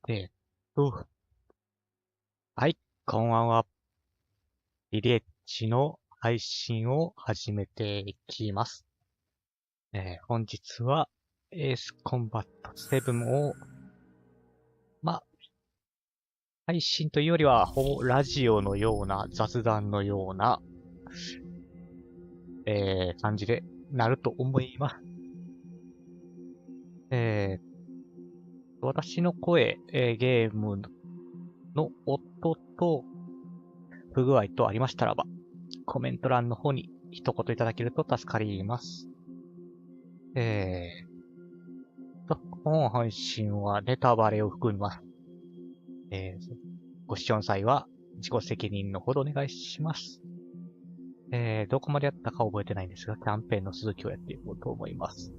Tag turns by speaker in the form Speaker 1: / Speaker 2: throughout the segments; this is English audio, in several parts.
Speaker 1: えーっと、はい、こんばんは。リレッジの配信を始めていきます。本日はエースコンバット7を、配信というよりは、ほぼラジオのような雑談のような、感じでなると思います。私の声、ゲームの音と不具合とありましたらば、コメント欄の方に一言いただけると助かります。本配信はネタバレを含みます。ご視聴の際は自己責任のほどお願いします。どこまでやったか覚えてないんですが、キャンペーンの続きをやっていこうと思います。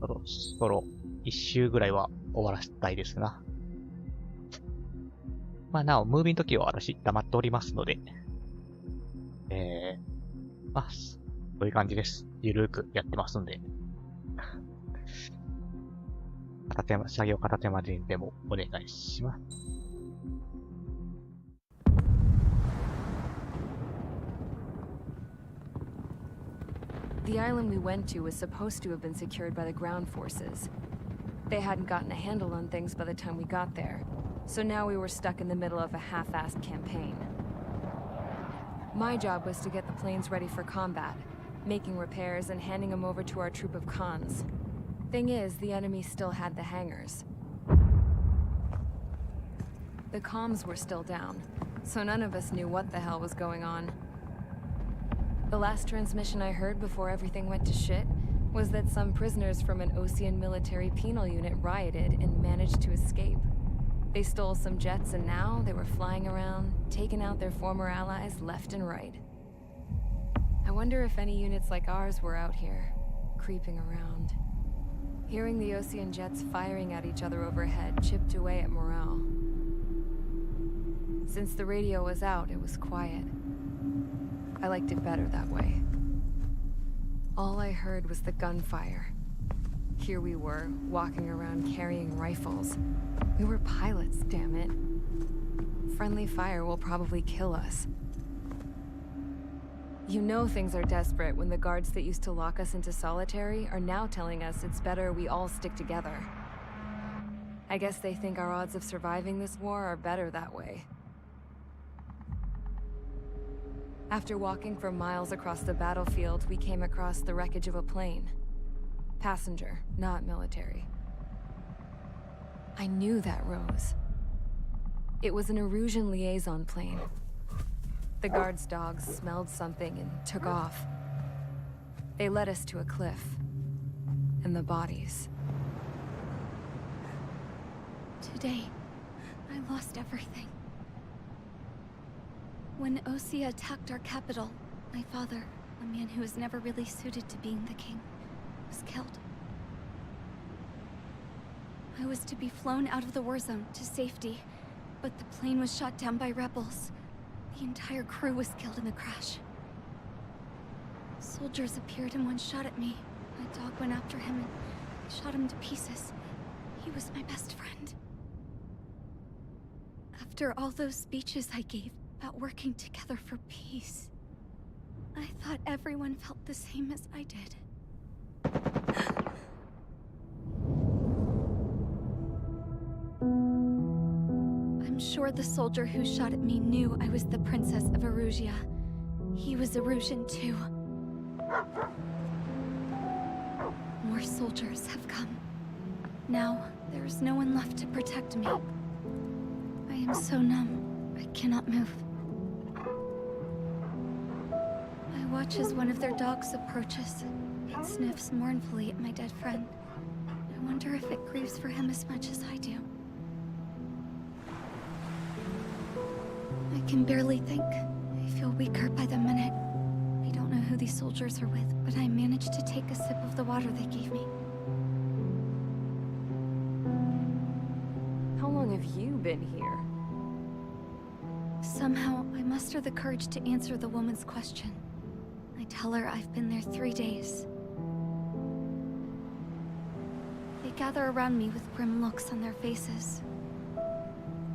Speaker 1: そろそろ一周ぐらいは終わらせたいですな。なお、ムービーの時は私黙っておりますので、そういう感じです。ゆるーくやってますんで。作業片手間でもお願いします。
Speaker 2: The island we went to was supposed to have been secured by the ground forces. They hadn't gotten a handle on things by the time we got there, so now we were stuck in the middle of a half-assed campaign. My job was to get the planes ready for combat, making repairs and handing them over to our troop of cons. Thing is, the enemy still had the hangars. The comms were still down, so none of us knew what the hell was going on. The last transmission I heard before everything went to shit was that some prisoners from an Osean military penal unit rioted and managed to escape. They stole some jets and now they were flying around, taking out their former allies left and right. I wonder if any units like ours were out here, creeping around. Hearing the Osean jets firing at each other overhead chipped away at morale. Since the radio was out, it was quiet. I liked it better that way. All I heard was the gunfire. Here we were, walking around carrying rifles. We were pilots, damn it. Friendly fire will probably kill us. You know things are desperate when the guards that used to lock us into solitary are now telling us it's better we all stick together. I guess they think our odds of surviving this war are better that way. After walking for miles across the battlefield, we came across the wreckage of a plane. Passenger, not military. I knew that rose. It was an Erusian liaison plane. The guard's dogs smelled something and took off. They led us to a cliff. And the bodies.
Speaker 3: Today, I lost everything. When Osea attacked our capital, my father, a man who was never really suited to being the king, was killed. I was to be flown out of the war zone to safety, but the plane was shot down by rebels. The entire crew was killed in the crash. Soldiers appeared and one shot at me. My dog went after him and shot him to pieces. He was my best friend. After all those speeches I gave about working together for peace, I thought everyone felt the same as I did. I'm sure the soldier who shot at me knew I was the Princess of Erusia. He was Erusian too. More soldiers have come. Now, there is no one left to protect me. I am so numb, I cannot move. I watch as one of their dogs approaches. It sniffs mournfully at my dead friend. I wonder if it grieves for him as much as I do. I can barely think. I feel weaker by the minute. I don't know who these soldiers are with, but I managed to take a sip of the water they gave me.
Speaker 2: How long have you been here?
Speaker 3: Somehow, I muster the courage to answer the woman's question. I tell her I've been there 3 days. They gather around me with grim looks on their faces.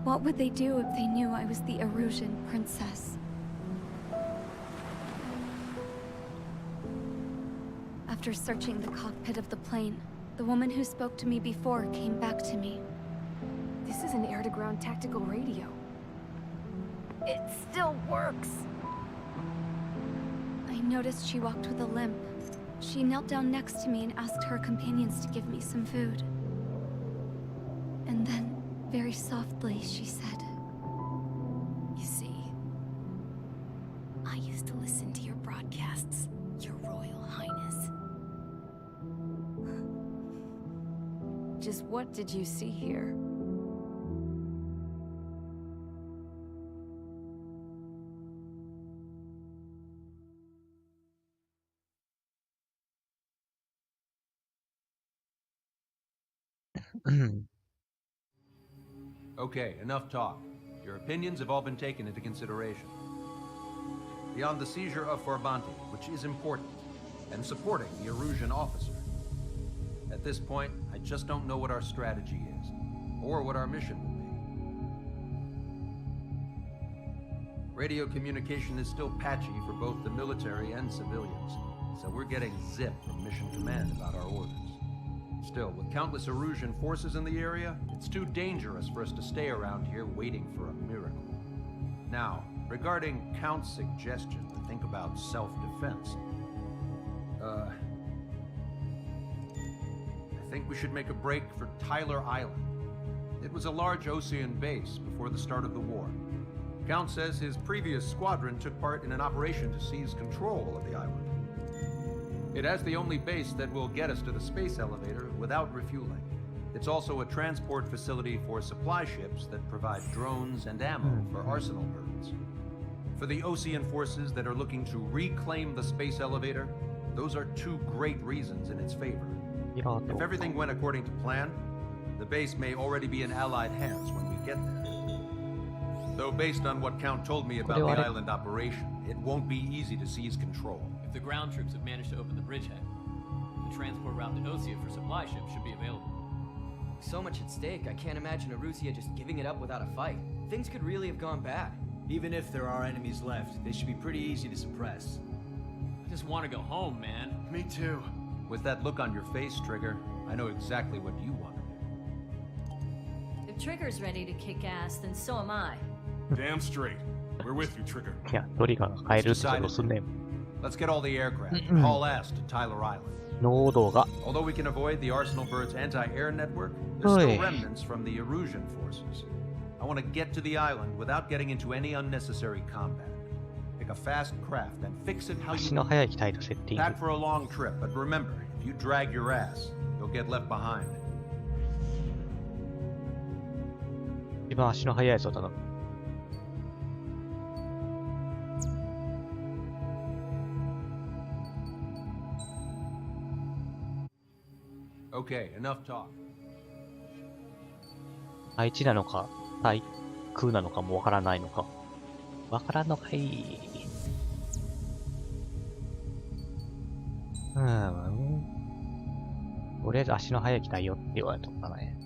Speaker 3: What would they do if they knew I was the Erusian princess? After searching the cockpit of the plane, the woman who spoke to me before came back to me.
Speaker 2: This is an air-to-ground tactical radio. It still works!
Speaker 3: I noticed she walked with a limp. She knelt down next to me and asked her companions to give me some food. And then, very softly, she said,
Speaker 2: You see, I used to listen to your broadcasts, Your Royal Highness. Just what did you see here?
Speaker 4: Okay, enough talk. Your opinions have all been taken into consideration. Beyond the seizure of Forbanti, which is important, and supporting the Erusian officer. At this point, I just don't know what our strategy is, or what our mission will be. Radio communication is still patchy for both the military and civilians, so we're getting zip from Mission Command about our orders. Still, with countless Erusian forces in the area, it's too dangerous for us to stay around here waiting for a miracle. Now, regarding Count's suggestion to think about self-defense, I think we should make a break for Tyler Island. It was a large Osean base before the start of the war. Count says his previous squadron took part in an operation to seize control of the island. It has the only base that will get us to the space elevator without refueling. It's also a transport facility for supply ships that provide drones and ammo for arsenal birds. For the Osean forces that are looking to reclaim the space elevator, those are two great reasons in its favor. If everything went according to plan, the base may already be in Allied hands when we get there. Though based on what Count told me about the island operation, it won't be easy to seize control.
Speaker 5: If the ground troops have managed to open the bridgehead, the transport route to Osea for supply ships should be available.
Speaker 6: So much at stake, I can't imagine Erusia just giving it up without a fight. Things could really have gone bad.
Speaker 7: Even if there are enemies left, they should be pretty easy to suppress.
Speaker 5: I just want to go home, man.
Speaker 7: Me too.
Speaker 4: With that look on your face, Trigger, I know exactly what you want to do.
Speaker 8: If Trigger's ready to kick ass, then so am I.
Speaker 9: Damn straight. We're with you, Trigger.
Speaker 1: いや、トリガーが変えるってことすんねん。
Speaker 4: Let's get all the aircraft and haul ass to Tyler Island.
Speaker 1: 濃度が。
Speaker 4: Although we can avoid the Arsenal Bird's anti-air network, there's still remnants from the Erusian forces. I want to get to the island without getting into any unnecessary combat. Pick a fast craft and fix it how
Speaker 1: 足
Speaker 4: you
Speaker 1: の
Speaker 4: want.
Speaker 1: 速い機体とセッティン
Speaker 4: Pack for a long trip, but remember, if you drag your ass, you'll get left behind.
Speaker 1: グ。一番足の速いやつを頼む。
Speaker 4: Okay, enough talk.
Speaker 1: 対地なのか、対空なのかもわからないのか。わからんのかい。とりあえず足の速い機体よって言われとったね。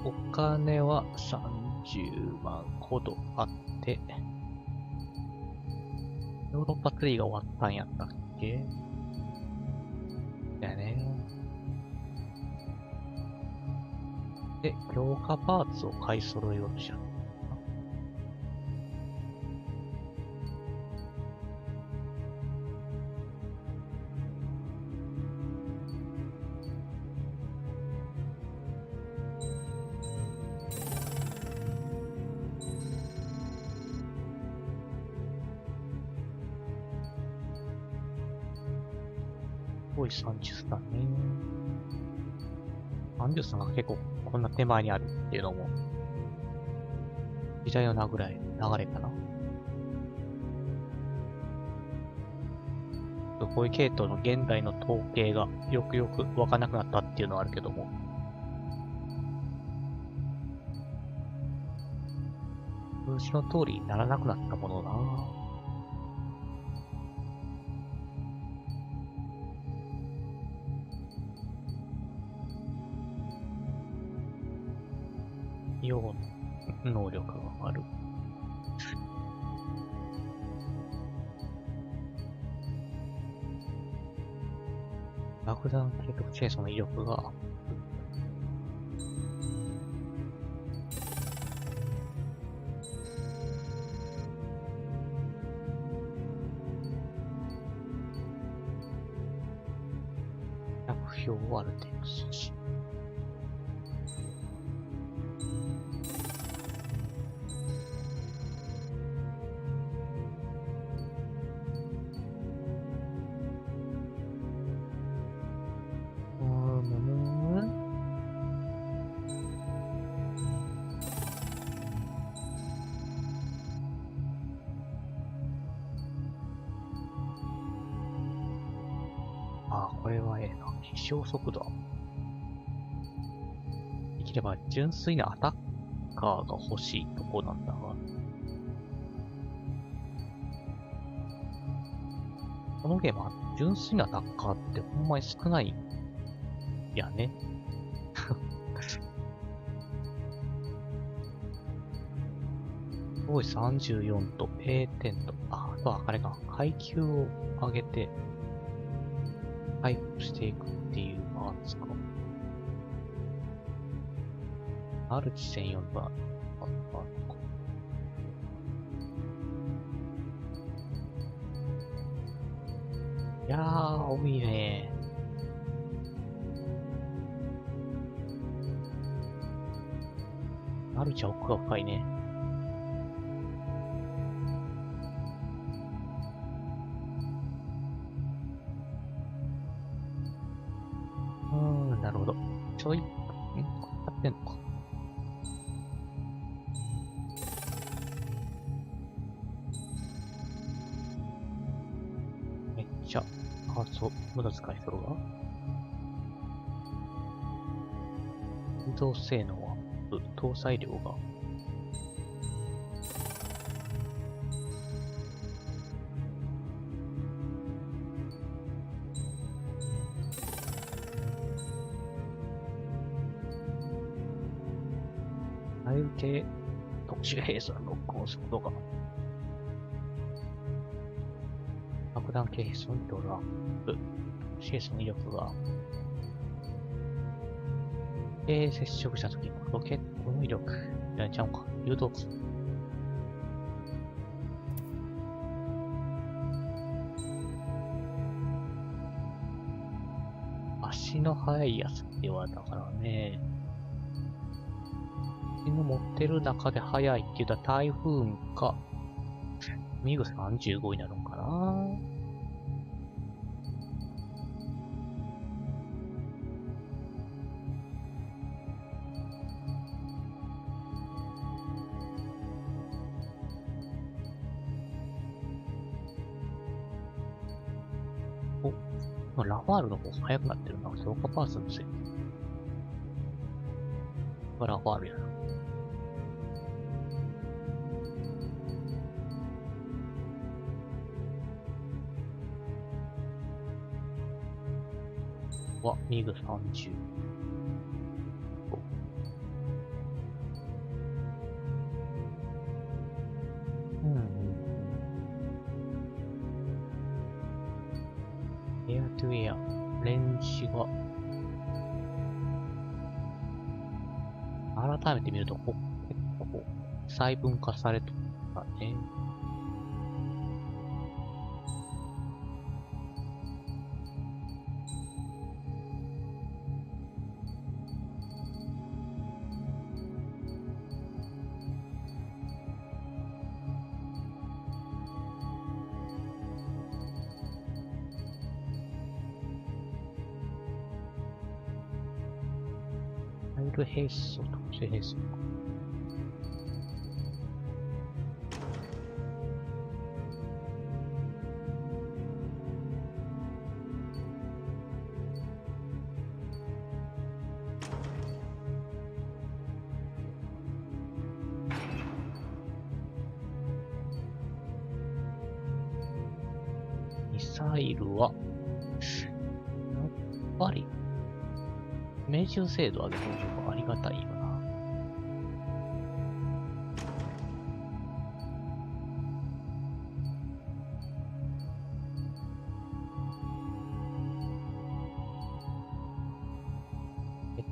Speaker 1: お金は30万ほどあって、ヨーロッパツリーが終わったんやったっけだよね。で、強化パーツを買い揃えようとしちゃう。30だね。30が結構こんな手前にあるっていうのも、時代の流れかな。こういう系統の現代の統計がよくよくわかんなくなったっていうのはあるけども。数字の通りにならなくなったものな。用の能力がある。爆弾計測チェーソンの威力がアップ。100票をある程度阻止。これはええな。飛翔速度。できれば純粋なアタッカーが欲しいとこなんだが。このゲームは純粋なアタッカーってほんまに少ないやね。すごい34と A 点と、あとはあれか、階級を上げて、回復していくっていうパーツか。マルチ専用のパーツか。いやー、多いね。マルチは奥が深いね。なるほど。ちょい、やってんのか。めっちゃ、そう、無駄使いするが。移動性能アップ、搭載量が。系特殊兵装のロックオン速度が爆弾系兵装のドラップ兵装の威力が接触したときのロケットの威力やっちゃうか誘導機足の速いやつってはだからねの持ってる中で速いって言ったら台風かミグ35になるのかな。お、ラファールの方が速くなってるな。強化パーツのせい。ラファールやな。ミグ30。エアトゥエア、レンジが、改めて見ると、結構、細分化されてたね。兵装と兵装か。ミサイルは、やっぱり、命中精度上げてる方がありがたいよな。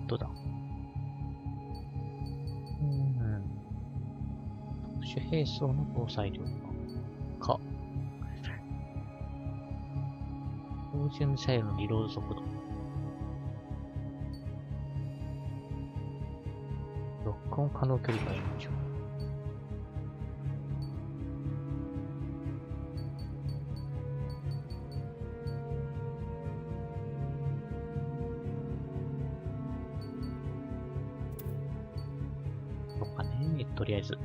Speaker 1: トだ。特殊兵装の防災力か。標準ミサイルのリロード速度。ロックオン可能距離が延長。そうかね、とりあえず。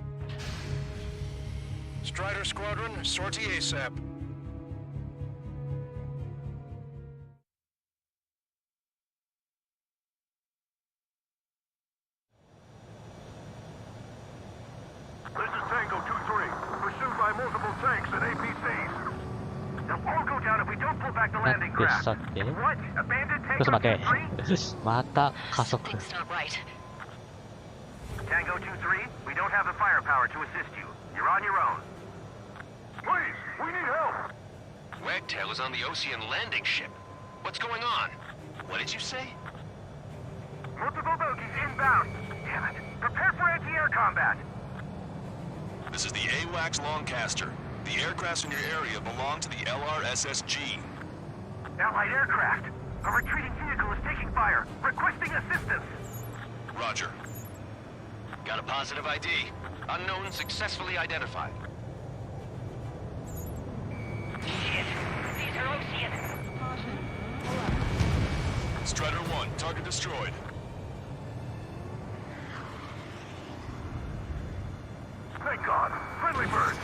Speaker 10: Strider Squadron, sortie ASAP.
Speaker 11: This is Tango 2-3, pursued by multiple tanks and APCs. They'll all go down if we don't pull back the landing craft. What? Abandoned
Speaker 1: ちょっと
Speaker 11: Tango
Speaker 1: 待って。
Speaker 11: 2-3?
Speaker 1: また加速。
Speaker 11: Tango 2-3, we don't have the firepower to assist you. You're on your own. Please, we need help.
Speaker 10: Wagtail is on the Ocean landing ship. What's going on? What did you say?
Speaker 11: Multiple bogies inbound. Damn it. Prepare for anti-air combat.
Speaker 9: This is the AWACS Longcaster. The aircrafts in your area belong to the LRSSG.
Speaker 11: Allied aircraft. A retreating vehicle is taking fire. Requesting assistance.
Speaker 10: Roger. Got a positive ID. Unknown successfully identified.
Speaker 11: Shit. These are Ocean.
Speaker 9: Strider 1, target destroyed.
Speaker 11: Thank God. Friendly birds.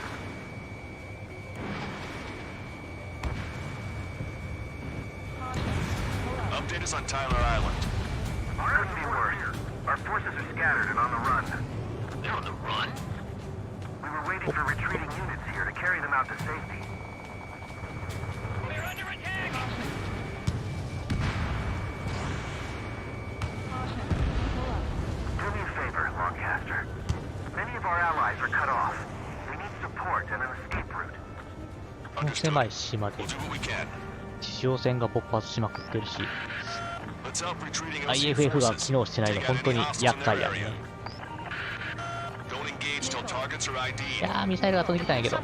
Speaker 9: Update us on Tyler Island.
Speaker 11: Couldn't be worse. Our forces are scattered and on the run.
Speaker 10: They're on the run?
Speaker 11: We were waiting for retreating units here to carry them out to safety.
Speaker 10: They're under attack!
Speaker 11: Do me a favor, Longcaster. Many of our allies are cut off. We need support and an escape route.
Speaker 1: この狭い島で
Speaker 9: We'll do what we can.
Speaker 1: 地上戦が勃発しまくってるし、
Speaker 9: Let's help retreating
Speaker 1: IFF が機能してないの本当に厄介やね。
Speaker 9: Don't engage till targets are ID'd.
Speaker 1: いやー、ミサイルが飛んできたんやけど。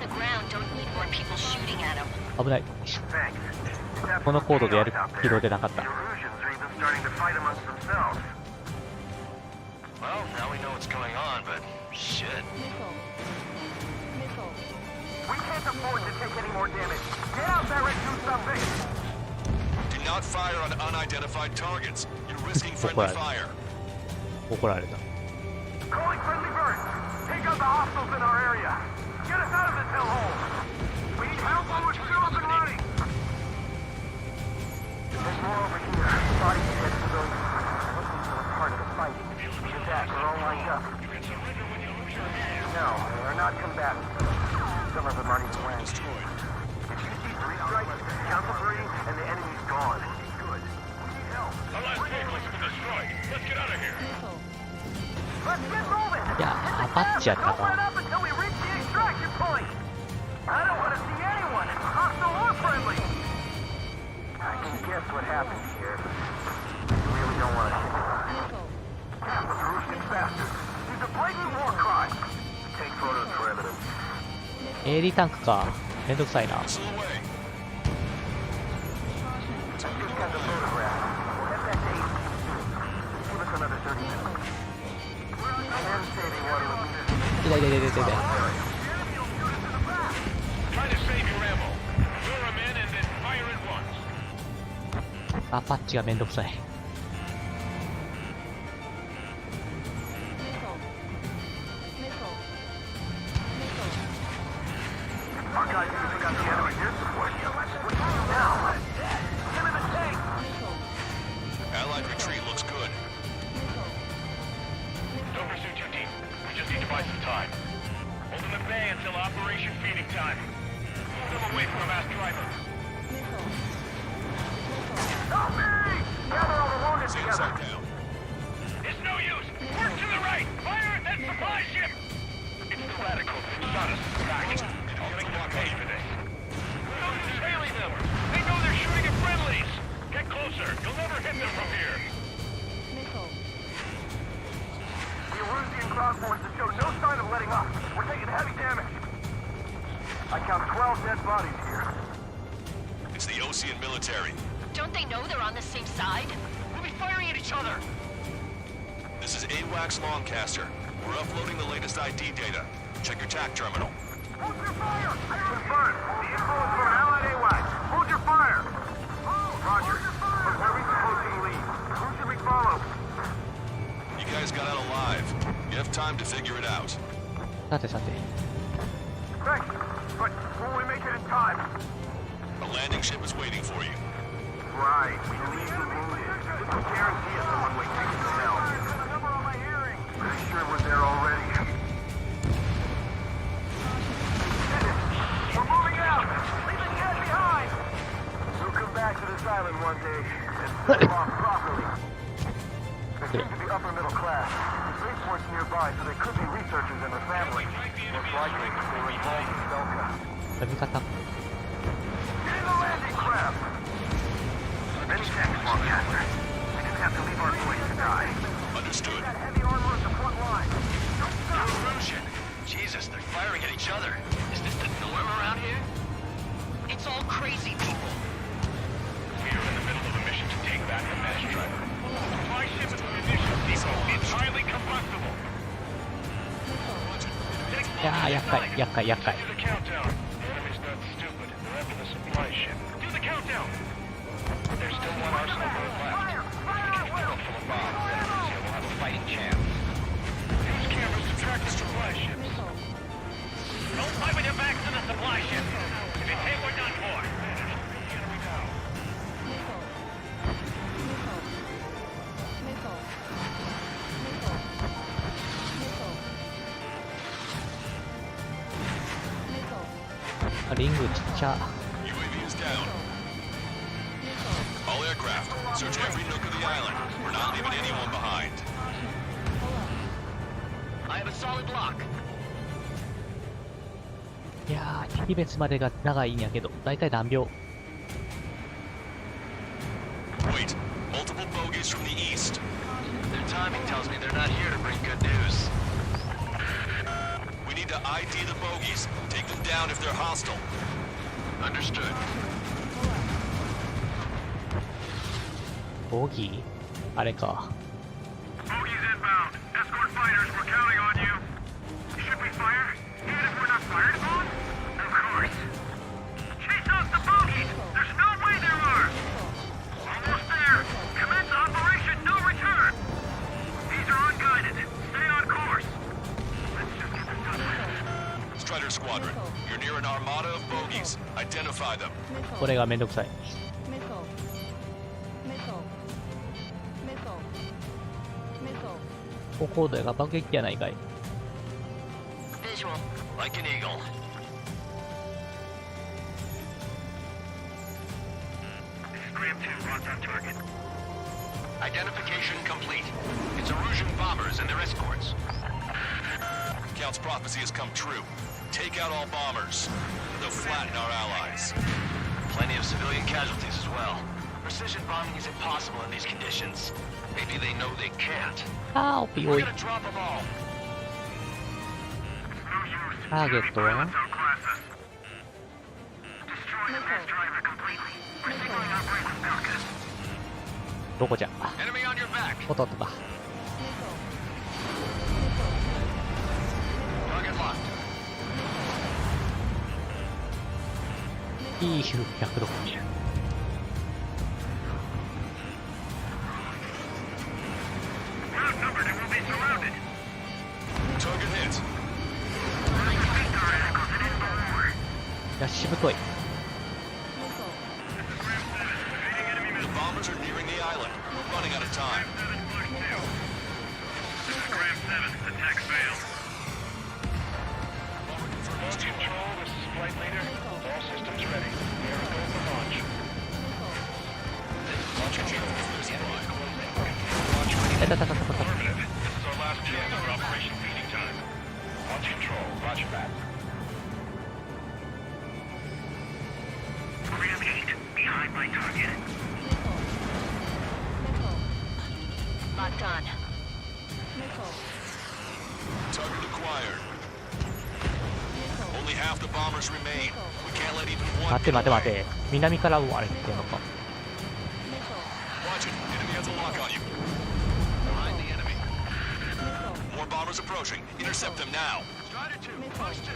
Speaker 1: 危ない。このコードでやる軌道でなかった。
Speaker 11: The Erusians are even starting to fight amongst themselves.
Speaker 10: Well, now we know what's going on, but shit.
Speaker 11: We can't afford to take any more damage. Get out there and do something!
Speaker 9: Do not fire on unidentified targets. You're risking friendly fire.
Speaker 1: 怒られた。
Speaker 11: Calling friendly birds! Take out the hostiles in our area! Get us out of this hellhole! We need help while we're still up and running! There's more over here. Bodies of dead civilians. Looking for a part of the fighting. The attack are all lined up. No, they're not combatants. Some of them aren't even wearing shields. If you see 3 strikes, count the 3, and the enemy's gone. Good. We need help.
Speaker 10: Our last vehicle has been destroyed. Let's get out of here.
Speaker 11: Let's get moving!
Speaker 1: いや、アパッチやった
Speaker 11: Don't let
Speaker 1: か。
Speaker 11: up until we reach the extraction point! I don't want to see anyone, hostile or friendly! I can guess what happened here. We really don't want to hit them. Damn, the Russian bastards! These are blatant war crimes! Take photos for evidence.
Speaker 1: AD タンクか。めんどくさいな。
Speaker 9: Missile away.
Speaker 11: I just got the photograph. We'll head back to AT soon. Give us another 30 minutes. And saving water will meet us.
Speaker 1: 痛い痛い痛い痛い痛い。
Speaker 10: Try to save your ammo. Lure them in and then fire at once.
Speaker 1: アパッチがめんどくさい。
Speaker 11: Our guys even got the enemy air support. We're through now. Get in the tank!
Speaker 9: Allied retreat looks good.
Speaker 10: Don't pursue too deep. We just need to buy some time. Hold them at bay until Operation Feeding Time. Move them away from the mass driver.
Speaker 11: Help me! Gather all the wounded
Speaker 9: Stay
Speaker 11: together.
Speaker 9: upside down.
Speaker 10: It's no use! Work to the right! Fire at that supply ship! It's the radicals that shot us back. They're gonna pay for this. Don't be trailing them! They know they're shooting at friendlies! Get closer! You'll never hit them from here!
Speaker 9: Ocean military.
Speaker 8: Don't they know they're on the same side?
Speaker 10: We'll be firing at each other!
Speaker 9: This is AWACS Longcaster. We're uploading the latest ID data. Check your TAC terminal.
Speaker 11: Hold your fire! Confirmed. The info is from Allied AWACS. Hold your fire! Roger. But where are we supposed to lead? Who should we follow?
Speaker 9: You guys got out alive. You have time to figure it out.
Speaker 1: さてさて。
Speaker 11: Thanks. But will we make it in time?
Speaker 9: A landing ship is waiting for you.
Speaker 11: Right. We leave the wounded. This will guarantee us a one-way ticket to hell. Pretty sure we're there already. We're moving out! Leave the cat behind! We'll come back to this island one day and set it off properly. They seem to be upper middle class. The spaceport's nearby, so they could be researchers and their families. Most likely, they were involved in Delta.
Speaker 1: 飛び方。
Speaker 11: Get in the landing craft! Many thanks, Longcaster. We didn't have to leave our boys to die.
Speaker 9: Understood.
Speaker 11: That heavy armor at the front line.
Speaker 10: Erosion! Jesus, they're firing at each other. Is this the norm around here?
Speaker 8: It's all crazy people.
Speaker 10: We are in the middle of a mission to take back the mesh driver. My ship is munitions depot. It's highly combustible.
Speaker 1: いやー、厄介、厄介、厄介。
Speaker 10: Do the countdown. The enemy's not stupid. They're after the supply ship. Do the countdown. There's still one arsenal load left. If we can fill it full of bombs, then Arusia will have a fighting chance. Use cameras to track the supply ships. Don't fight with your backs to the supply ship. If you take, we're done for.
Speaker 1: Ah, リングちっちゃ。
Speaker 9: UAV is down. All aircraft, search every nook of the island. We're not leaving anyone behind.
Speaker 10: I have a solid lock.
Speaker 1: いやー、敵別までが長いんやけど、だいたい何秒？
Speaker 9: Wait, multiple bogies from the east.
Speaker 10: Their timing tells me they're not here to bring good news.
Speaker 9: We need to ID the bogies. Take them down if they're hostile.
Speaker 10: Understood.
Speaker 1: ボギー？あれか。
Speaker 11: Bogies inbound. Escort fighters, we're counting on you. Should we fire? Even if we're not fired upon? Of course. Chase off the bogies! There's no way there are! Almost there! Commence operation no return! These are unguided. Stay on course. Let's just get this done with.
Speaker 9: Strider Squadron, you're near an armada of bogies. Identify them.
Speaker 1: これがめんどくさい。高高度が爆撃やないかい。
Speaker 8: Visual.
Speaker 10: Like an eagle.
Speaker 11: Scram 2, locked on target.
Speaker 10: Identification complete. It's Erosion bombers and their escorts.
Speaker 9: Count's prophecy has come true. Take out all bombers. They'll flatten our allies.
Speaker 10: Plenty of civilian casualties as well. Precision bombing is impossible in these conditions. Maybe they know they can't.
Speaker 1: あー、オピオ
Speaker 10: We're
Speaker 1: イ。
Speaker 10: gonna drop them all.
Speaker 1: ターゲットは どこじゃ？
Speaker 10: Enemy on your back.
Speaker 1: 弟か。
Speaker 10: Target locked.
Speaker 1: EU160。
Speaker 11: Outnumbered and we'll be surrounded.
Speaker 9: Target hit.
Speaker 1: いや、しぶとい。
Speaker 9: The bombers are nearing the island. We're running out of time.
Speaker 11: Scram 7, attack failed.
Speaker 10: Control, this is flight leader. All systems ready. Here we go for launch. Launch control. Launch ready.
Speaker 1: たたたたたた。
Speaker 10: Affirmative. This is our last chance for Operation Feeding Time. Launch control. Roger that.
Speaker 11: Scram 8, behind my target.
Speaker 8: Locked on.
Speaker 9: Target acquired. Only half the bombers remain. We
Speaker 1: 待て待て待て。南からもあれってんのか。
Speaker 9: Watch it. Enemy has a lock on you. Behind the enemy. More bombers approaching. Intercept them now.
Speaker 10: Strider 2, push 2.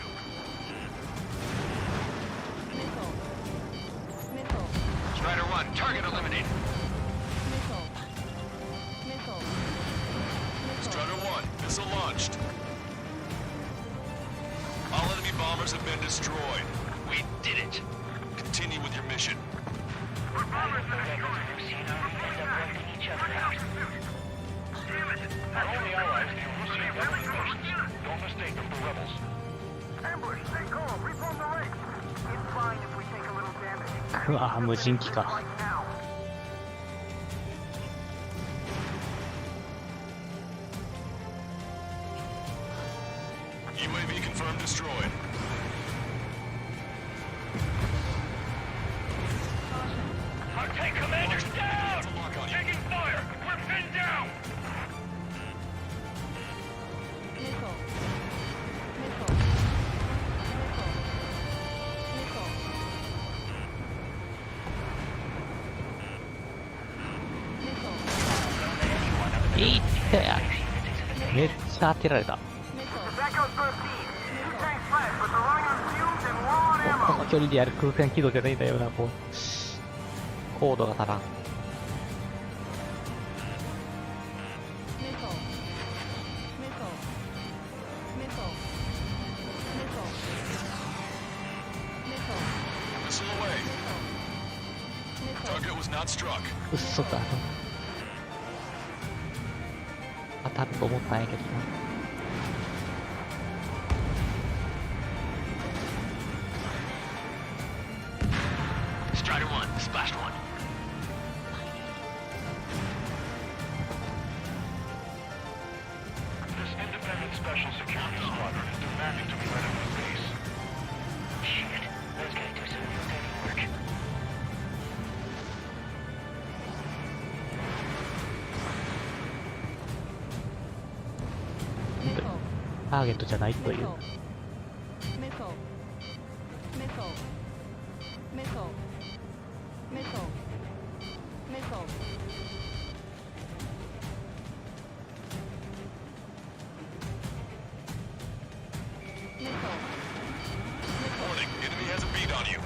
Speaker 10: Strider 1, target eliminated.
Speaker 9: Strider 1, missile launched. All enemy bombers have been destroyed.
Speaker 10: We did it.
Speaker 9: Continue with your mission.
Speaker 10: We're bombers that are destroyed. Each other out. Our only allies, the Russian government nations. Don't mistake them for rebels.
Speaker 11: Ambush, stay calm, reform the ranks. It's fine if we take a little damage.
Speaker 1: うわ、無人機か。
Speaker 11: Like now.
Speaker 9: UAV confirmed destroyed.
Speaker 10: Our tank commander's down! Taking fire! We're pinned down!
Speaker 1: Eat いってめっちゃ当てられた。
Speaker 11: That goes 13. Two tanks left, but they're running on fumes and low on
Speaker 1: こ
Speaker 11: ammo.
Speaker 1: の距離でやる空戦軌道じゃないんだよな、こう。高度が足らん。
Speaker 9: Missile away. Target was not struck.
Speaker 1: うっそだ。当たると思ったんやけどな。
Speaker 10: Strider 1, splashed 1. This independent special security squadron is demanding to be let into the base. Shit, those guys do some real dirty work.
Speaker 1: ターゲットじゃないという。
Speaker 9: Warning, enemy has a beat on you.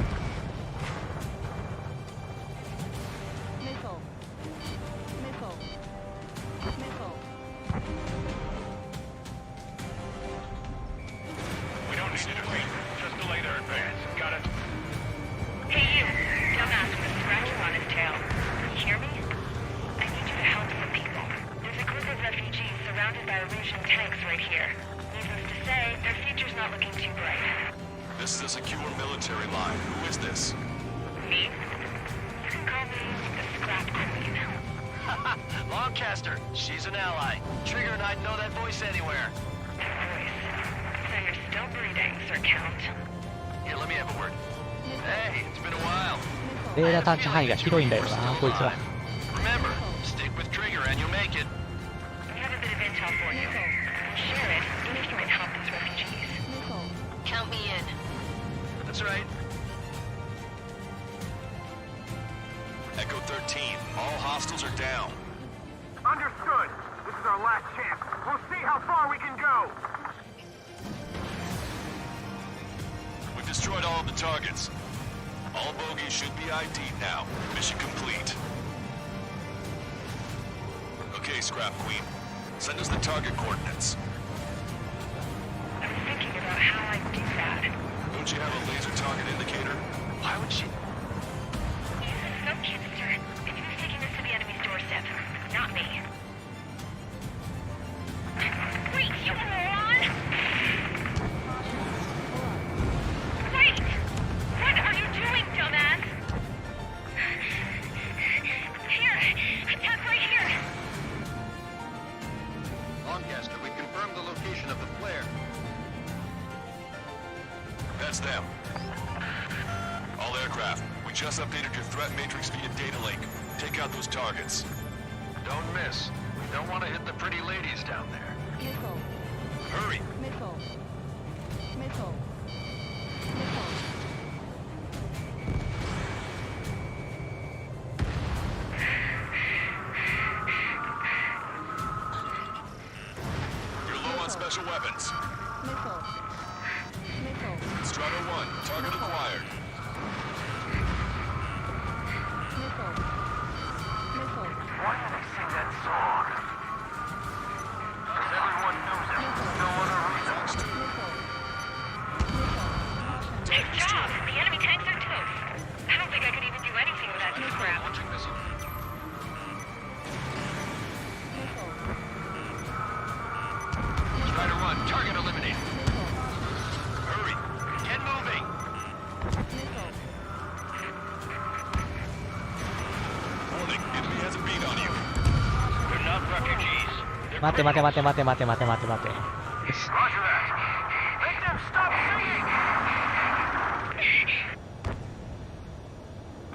Speaker 10: We don't need to defeat. Just delay their advance. Got it?
Speaker 12: Hey you, dumbass with a scratch on his tail. You hear me? I need you to help some people. There's a group of refugees surrounded by Erusian tanks right here. Needless to say, their future's not looking too bright.
Speaker 9: This is a secure military line. Who is this?
Speaker 12: Me? You can call me the Scrap Queen.
Speaker 10: Longcaster. She's an ally. Trigger and I'd know that voice anywhere.
Speaker 12: Voice. So you're still breathing, Sir Count.
Speaker 10: Here, let me have a word. Hey, it's been a while.
Speaker 1: レーダー探知範囲が広いんだよな、こいつら。
Speaker 10: Remember, stick with Trigger and you'll make it.
Speaker 12: We have a bit of intel for you. Share it, even if you can help these refugees. Count me in.
Speaker 10: That's right.
Speaker 9: Echo 13. All hostiles are down.
Speaker 11: Understood. This is our last chance. We'll see how far we can go.
Speaker 9: We've destroyed all of the targets. All bogies should be ID'd now. Mission complete. Okay, Scrap Queen. Send us the target coordinates.
Speaker 12: I was thinking about how I'd do that.
Speaker 9: Don't you have a laser target indicator?
Speaker 10: Why would she?
Speaker 12: Use a smoke canister. It's who's taking this to the enemy's doorstep, not me. Wait, you moron! Wait! What are you doing, dumbass? Here! Attack right here!
Speaker 10: Longcaster, we confirmed the location of the flare.
Speaker 9: That's them. All aircraft, we just updated your threat matrix via data link. Take out those targets.
Speaker 10: Don't miss. We don't want to hit the pretty ladies down there.
Speaker 9: Hurry! special weapons.
Speaker 2: Missile. Missile.
Speaker 9: Strider 1, target acquired.
Speaker 2: Missile. Missile.
Speaker 11: Why do they sing that song? Because everyone knows it. No other reason.
Speaker 12: Nice job! The enemy tanks are toast. I don't think I could even do anything without this crap.
Speaker 9: Launching missile. Strider 1, target eliminated. Hurry! Get moving! Warning, enemy has a beat on you.
Speaker 10: They're not refugees.
Speaker 1: 待て待て待て待て待て待て待て待て。
Speaker 11: Roger that. Make them stop singing!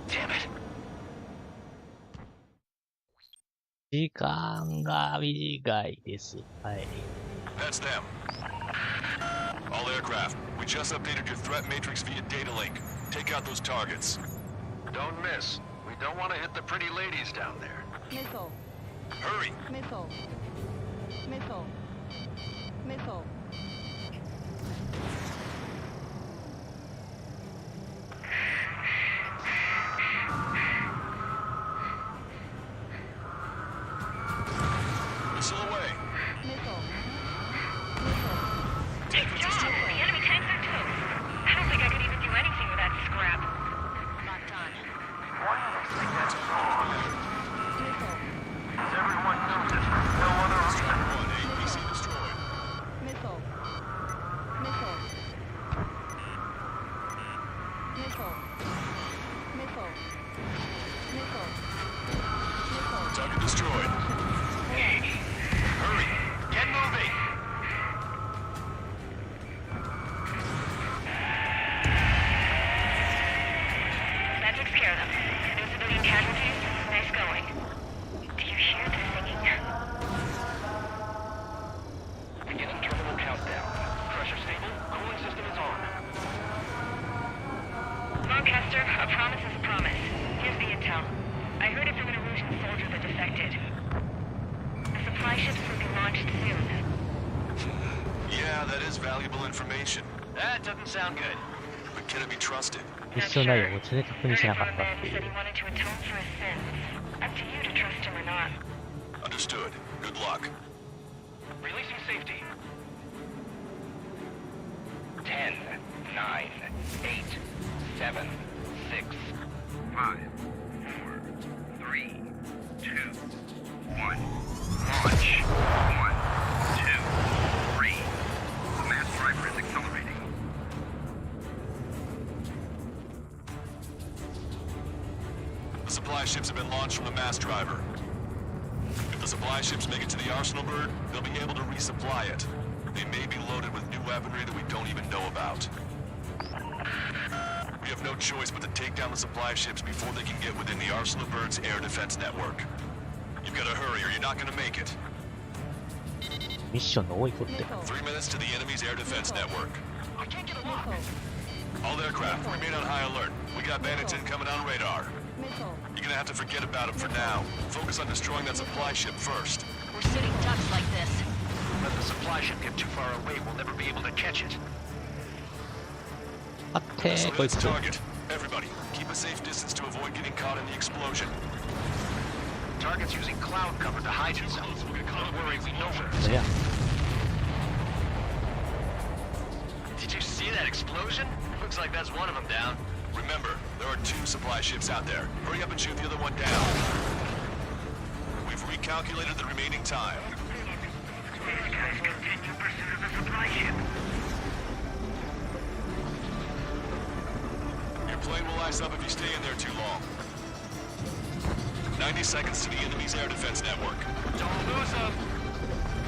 Speaker 9: Damn it.
Speaker 1: 時間が短いです。はい。
Speaker 9: That's them. All aircraft, we just updated your threat matrix via data link. Take out those targets.
Speaker 4: Don't miss. We don't want to hit the pretty ladies down there.
Speaker 2: Missile.
Speaker 9: Hurry!
Speaker 2: Missile. Missile. Missile.
Speaker 9: Missile away.
Speaker 2: Missile.
Speaker 12: Nice job! The enemy tanks are toast. I don't think I could even do anything without scrap.
Speaker 8: Locked on.
Speaker 11: Why do they sing that song?
Speaker 2: Missile.
Speaker 11: Because everyone knows it. No other reason.
Speaker 9: 1, APC destroyed.
Speaker 2: Missile. Missile. Missile. Missile. Missile. Missile.
Speaker 9: Target destroyed. Hurry! Get moving!
Speaker 12: That takes care of them. No civilian casualties. Nice going. Do you hear the singing?
Speaker 10: Beginning terminal countdown. Pressure stable. Cooling system is on.
Speaker 12: Lancaster, a promise is a promise. Here's the intel. I heard it from an Erusian soldier that defected. The supply ships will be launched soon.
Speaker 9: Yeah, that is valuable information.
Speaker 10: That doesn't sound good.
Speaker 9: But can it be trusted?
Speaker 1: ミッション内容を全然確認しなかったって
Speaker 12: Heard
Speaker 1: い
Speaker 12: from a man who said
Speaker 1: う
Speaker 12: he。wanted to atone for his sins. Up to you to trust him or not.
Speaker 9: Understood. Good luck.
Speaker 10: Releasing safety. 10, 9, 8, 7, 6, 5, 4, 3, 2, 1. Launch. 1, 2, 3. The mass driver is accelerating.
Speaker 9: The supply ships have been launched from the mass driver. If the supply ships make it to the arsenal bird, they'll be able to resupply it. They may be loaded with new weaponry that we don't even know about. We have no choice but to take down the supply ships before they can get within the arsenal bird's air defense network. You've got to hurry or you're not going to make it.
Speaker 1: ミッションの多い子って。
Speaker 9: 3 minutes to the enemy's air defense network.
Speaker 10: I can't get a lock.
Speaker 9: All aircraft, remain on high alert. We got bandits incoming on radar.
Speaker 2: Missile.
Speaker 9: You're gonna have to forget about them for now. Focus on destroying that supply ship first.
Speaker 8: We're sitting ducks like this.
Speaker 10: Let the supply ship get too far away, we'll never be able to catch it.
Speaker 1: あってー、こい
Speaker 9: That's
Speaker 1: つ。
Speaker 9: the target. Everybody, keep a safe distance to avoid getting caught in the explosion.
Speaker 10: Target's using cloud cover to hide himself. Don't worry, we know where.
Speaker 1: そりゃ。
Speaker 10: Did you see that explosion? Looks like that's one of them down.
Speaker 9: Remember, there are 2 supply ships out there. Hurry up and shoot the other one down. We've recalculated the remaining time.
Speaker 11: These guys continue pursuit of the supply ship.
Speaker 9: Your plane will ice up if you stay in there too long. 90 seconds to the enemy's air defense network.
Speaker 10: Don't lose them.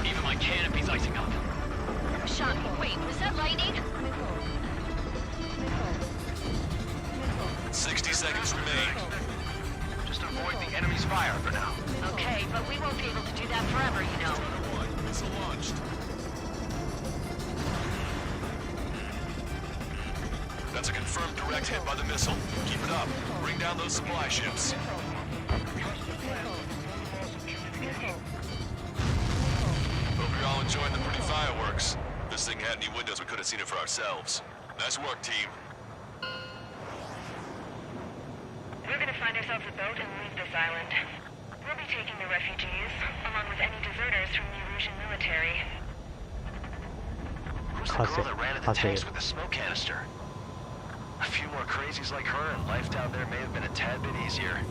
Speaker 10: Even my canopy's icing up.
Speaker 8: Shot. Wait, was that lightning?
Speaker 2: Missile. Missile. Missile.
Speaker 9: 60 seconds remain.
Speaker 10: Just avoid the enemy's fire for now.
Speaker 8: Okay, but we won't be able to do that forever, you know.
Speaker 9: Missile launched. That's a confirmed direct hit by the missile. Keep it up. Bring down those supply ships. Hope you're all enjoying the pretty fireworks. this thing had any windows, we could have seen it for ourselves. Nice work, team.
Speaker 12: We're gonna find ourselves a boat and leave this island. We'll be taking the refugees, along with any deserters from the Erusian military.
Speaker 10: Who's the girl that ran into tanks with the smoke canister? A few more crazies like her and life down there may have been a tad bit easier.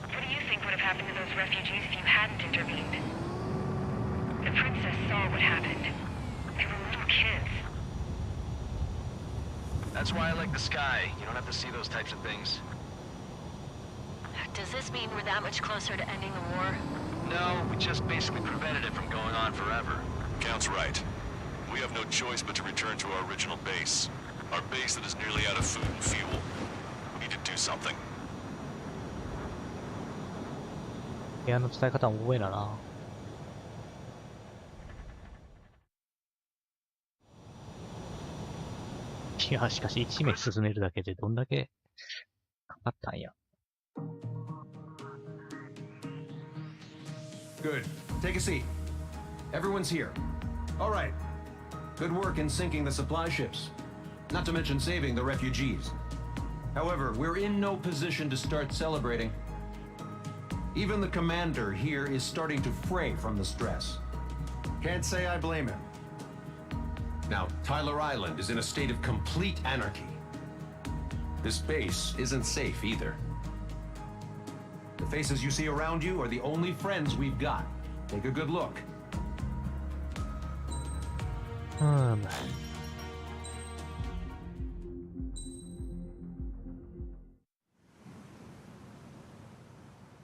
Speaker 12: What do you think would have happened to those refugees if you hadn't intervened? The princess saw what happened. They were little kids.
Speaker 10: That's why I like the sky. You don't have to see those types of things.
Speaker 8: Does this mean we're that much closer to ending the war?
Speaker 10: No, we just basically prevented it from going on forever.
Speaker 9: Count's right. We have no choice but to return to our original base. Our base that is nearly out of food and fuel. We need to do something.
Speaker 1: 部屋の伝え方も覚えなな。いや、しかし1名進めるだけでどんだけかかったんや。
Speaker 4: Good. Take a seat. Everyone's here. All right. Good work in sinking the supply ships. Not to mention saving the refugees. However, we're in no position to start celebrating. Even the commander here is starting to fray from the stress. Can't say I blame him. Now, Tyler Island is in a state of complete anarchy. This base isn't safe either. The faces you see around you are the only friends we've got. Take a good look.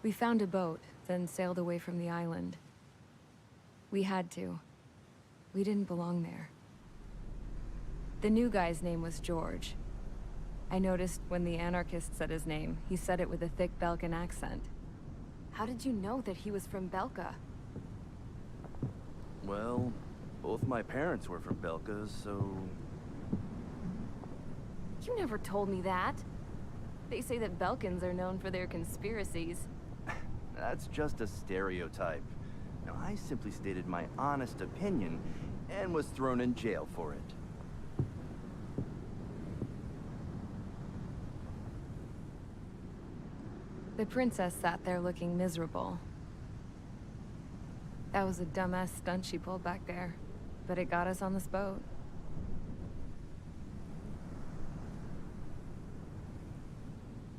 Speaker 2: We found a boat, then sailed away from the island. We had to. We didn't belong there. The new guy's name was George. I noticed when the anarchist said his name, he said it with a thick Belkan accent. How did you know that he was from Belka?
Speaker 13: Well, both my parents were from Belka, so...
Speaker 2: You never told me that. They say that Belkans are known for their conspiracies.
Speaker 13: That's just a stereotype. Now, I simply stated my honest opinion and was thrown in jail for it.
Speaker 2: The princess sat there looking miserable. That was a dumbass stunt she pulled back there, but it got us on this boat.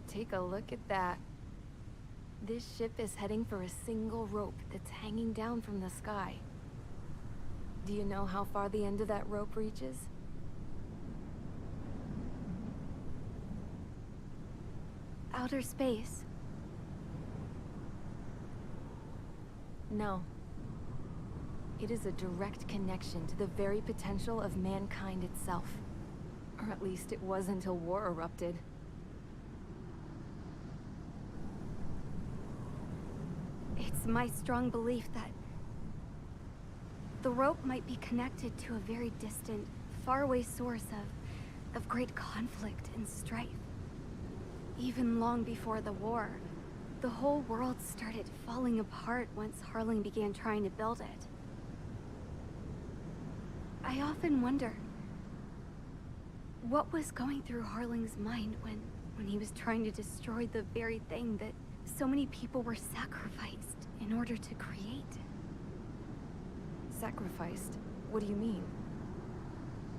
Speaker 2: Take a look at that. This ship is heading for a single rope that's hanging down from the sky. Do you know how far the end of that rope reaches?
Speaker 3: Outer space.
Speaker 2: No. It is a direct connection to the very potential of mankind itself. Or at least it was until war erupted.
Speaker 3: It's my strong belief that the rope might be connected to a very distant, faraway source of great conflict and strife. Even long before the war, the whole world started falling apart once Harling began trying to build it. I often wonder what was going through Harling's mind when he was trying to destroy the very thing that so many people were sacrificed in order to create.
Speaker 2: Sacrificed? What do you mean?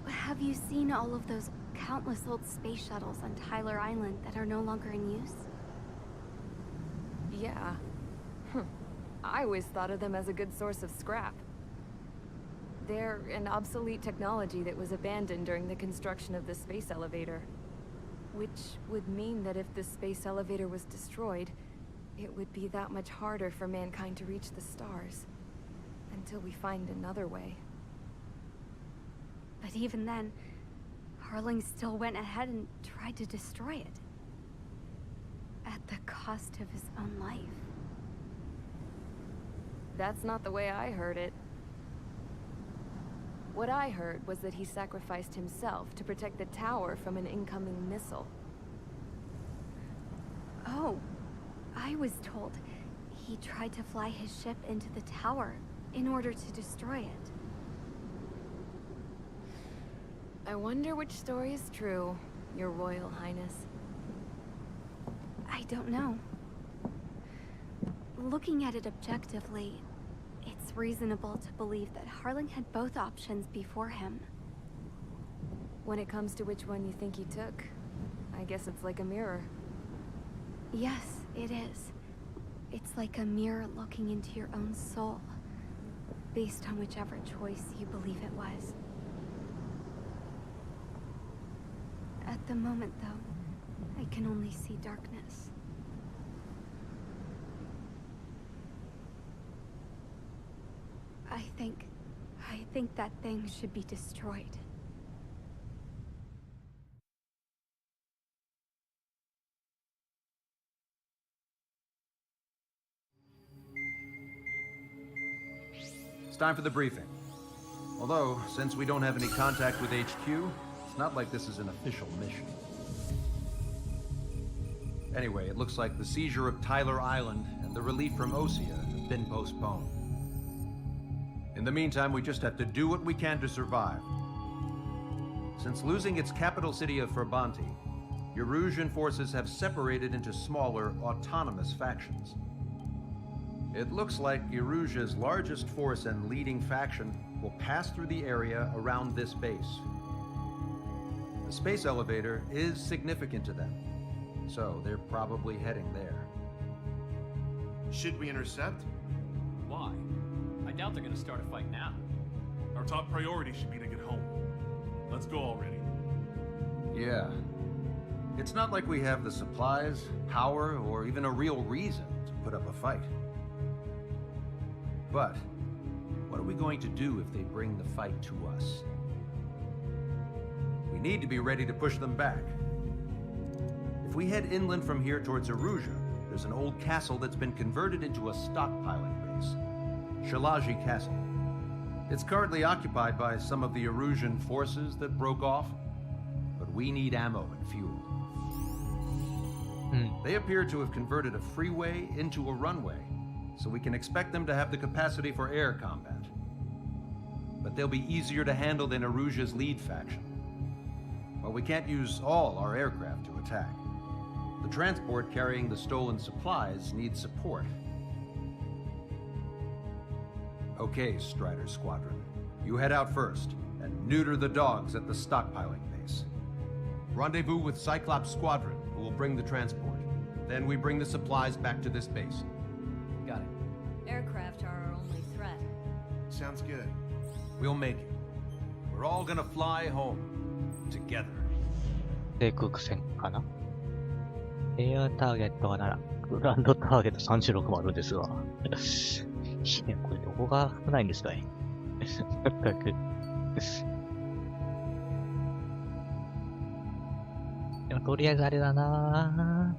Speaker 3: Have you seen all of those countless old space shuttles on Tyler Island that are no longer in use?
Speaker 2: Yeah. I always thought of them as a good source of scrap. They're an obsolete technology that was abandoned during the construction of the space elevator. Which would mean that if the space elevator was destroyed, it would be that much harder for mankind to reach the stars. Until we find another way.
Speaker 3: But even then, Harling still went ahead and tried to destroy it. At the cost of his own life.
Speaker 2: That's not the way I heard it. What I heard was that he sacrificed himself to protect the tower from an incoming missile.
Speaker 3: Oh, I was told he tried to fly his ship into the tower in order to destroy it.
Speaker 2: I wonder which story is true, Your Royal Highness.
Speaker 3: I don't know. Looking at it objectively, it's reasonable to believe that Harling had both options before him.
Speaker 2: When it comes to which one you think he took, I guess it's like a mirror.
Speaker 3: Yes, it is. It's like a mirror looking into your own soul, based on whichever choice you believe it was. At the moment, though, I can only see darkness. I think that thing should be destroyed.
Speaker 4: It's time for the briefing. Although, since we don't have any contact with HQ, it's not like this is an official mission. Anyway, it looks like the seizure of Tyler Island and the relief from Osea have been postponed. In the meantime, we just have to do what we can to survive. Since losing its capital city of Ferbanti, Erusian forces have separated into smaller, autonomous factions. It looks like Erusia's largest force and leading faction will pass through the area around this base. The space elevator is significant to them, so they're probably heading there.
Speaker 14: Should we intercept?
Speaker 5: Why? I doubt they're gonna start a fight now.
Speaker 14: Our top priority should be to get home. Let's go already.
Speaker 4: Yeah. It's not like we have the supplies, power, or even a real reason to put up a fight. But what are we going to do if they bring the fight to us? We need to be ready to push them back. If we head inland from here towards Erusia, there's an old castle that's been converted into a stockpiling base. Shalaji Castle. It's currently occupied by some of the Erusian forces that broke off, but we need ammo and fuel. They appear to have converted a freeway into a runway, so we can expect them to have the capacity for air combat. But they'll be easier to handle than Erusia's lead faction. Well, we can't use all our aircraft to attack. The transport carrying the stolen supplies needs support. Okay, Strider Squadron. You head out first, and neuter the dogs at the stockpiling base. Rendezvous with Cyclops Squadron, who will bring the transport. Then we bring the supplies back to this base.
Speaker 6: Got it.
Speaker 8: Aircraft are our only threat.
Speaker 14: Sounds good.
Speaker 4: We'll make it. We're all gonna fly home. Together.
Speaker 1: 低空戦かな。エアターゲットが7、グランドターゲット36もあるんですが。いや、これどこが少ないんですかい。全く。でもとりあえずあれだな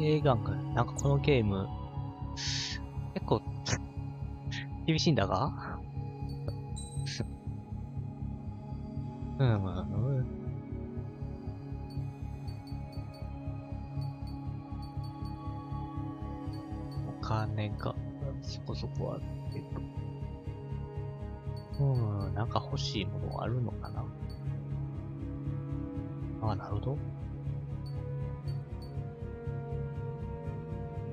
Speaker 1: 映画が、なんかこのゲーム、結構、厳しいんだがお金がそこそこあるけど。なんか欲しいものあるのかな。あ、なるほど。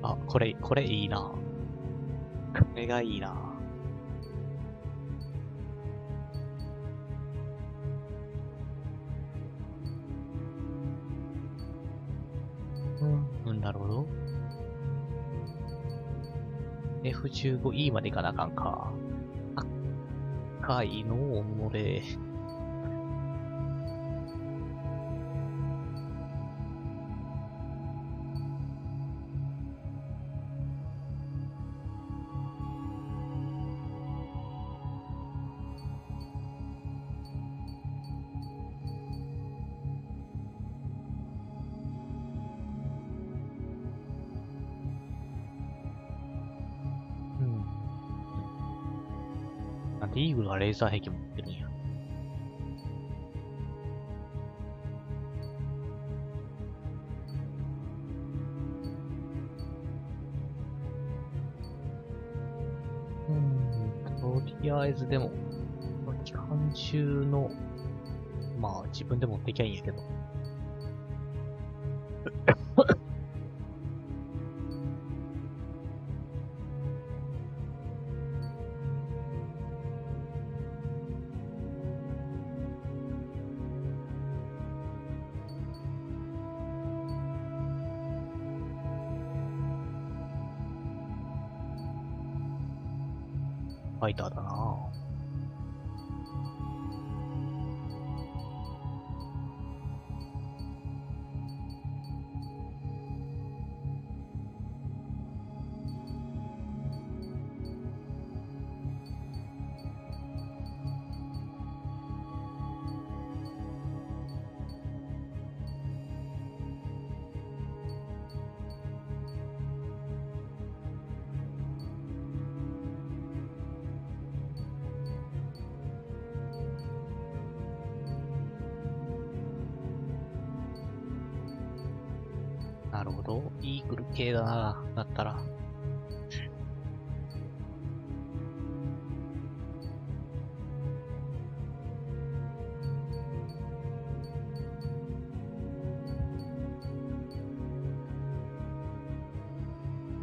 Speaker 1: あ、これいいな。これがいいな。なるほど。F15E まで行かなあかんか。赤いのを漏れ。なんでイーグルがレーザー兵器持ってるんや。とりあえずでも、機期間中の、まあ自分で持ってきゃいいんやけど。ファイターだなぁ。なるほど。イーグル系だな、だったら。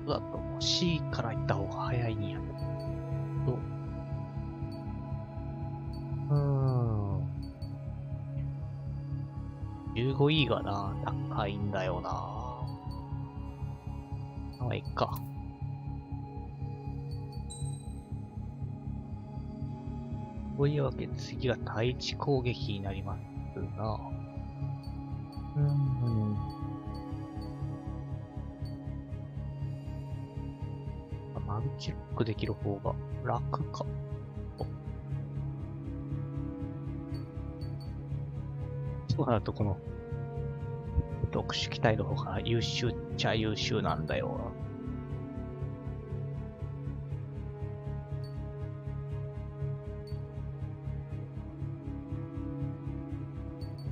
Speaker 1: だと C から行った方が早いんやけど。15E がな、高いんだよな。まあ、いっか。というわけで次が対地攻撃になりますが。マルチロックできる方が楽か。そうなるとこの特殊機体の方が優秀っちゃ優秀なんだよ。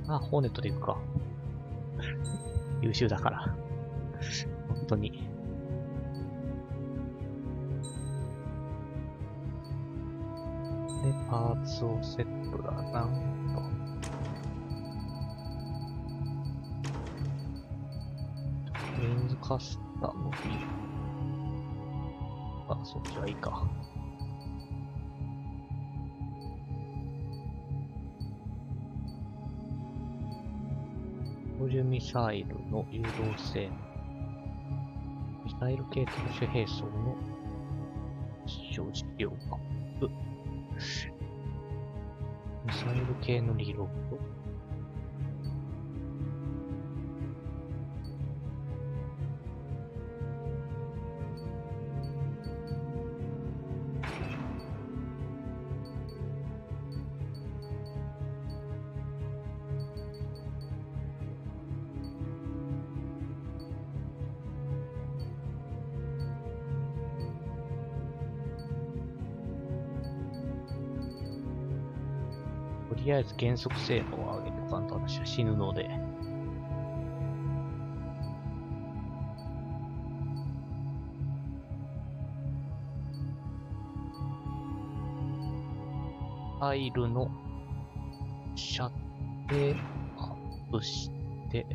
Speaker 1: あ、ホーネットで行くか。優秀だから。本当に。で、パーツをセットだなと。メインズカスタムに。あ、そっちはいいか。標準ミサイルの誘導性。ミサイル系特殊兵装の正直量アップ。ミサイル系のリロード。とりあえず減速性能を上げておかんと私は死ぬので。ファイルの射程アップして、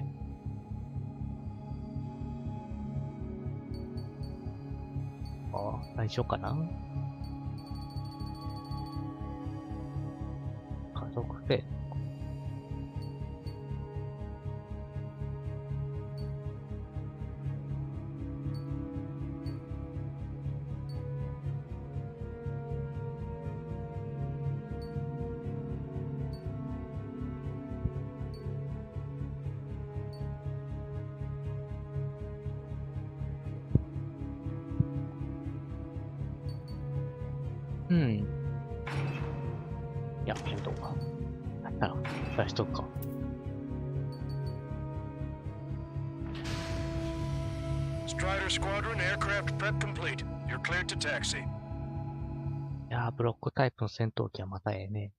Speaker 1: 何しようかな。加速フェード。いや、変動か。だったら、出しとくか。
Speaker 10: Strider Squadron aircraft prep complete. You're cleared to taxi.
Speaker 1: いやー、ブロックタイプの戦闘機はまたええね。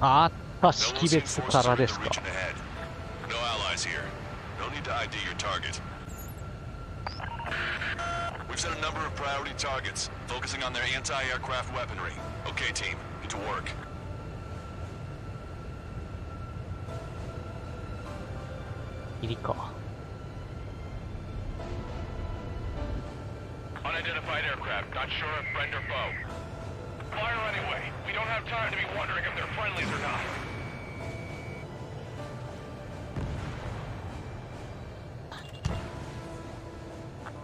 Speaker 1: あった、識別からですか。
Speaker 9: No allies here. No need to ID your target. We've set a number of priority targets, focusing on their anti-aircraft weaponry. Okay, team, get to work.
Speaker 10: Unidentified aircraft, not sure if friend or foe. Fire anyway. We don't have time to be wondering if they're friendlies or not.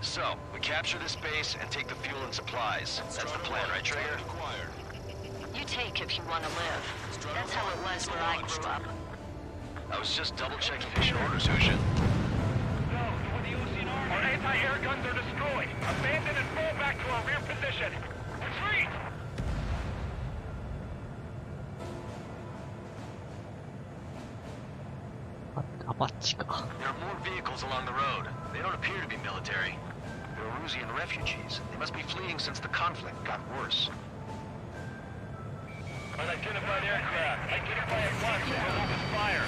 Speaker 9: So, we capture this base and take the fuel and supplies. That's the plan, right, Trigger?
Speaker 12: You take if you want to live. That's how it was where I grew up.
Speaker 9: I was just double-checking mission orders, Hushin.
Speaker 10: No, with the OCNR. Our anti-air guns are destroyed. Abandon and fall back to our rear position. Retreat!
Speaker 9: There are more vehicles along the road. They don't appear to be military. They're Erusian refugees. They must be fleeing since the conflict got worse.
Speaker 10: Unidentified aircraft. Identify at once or we'll open fire.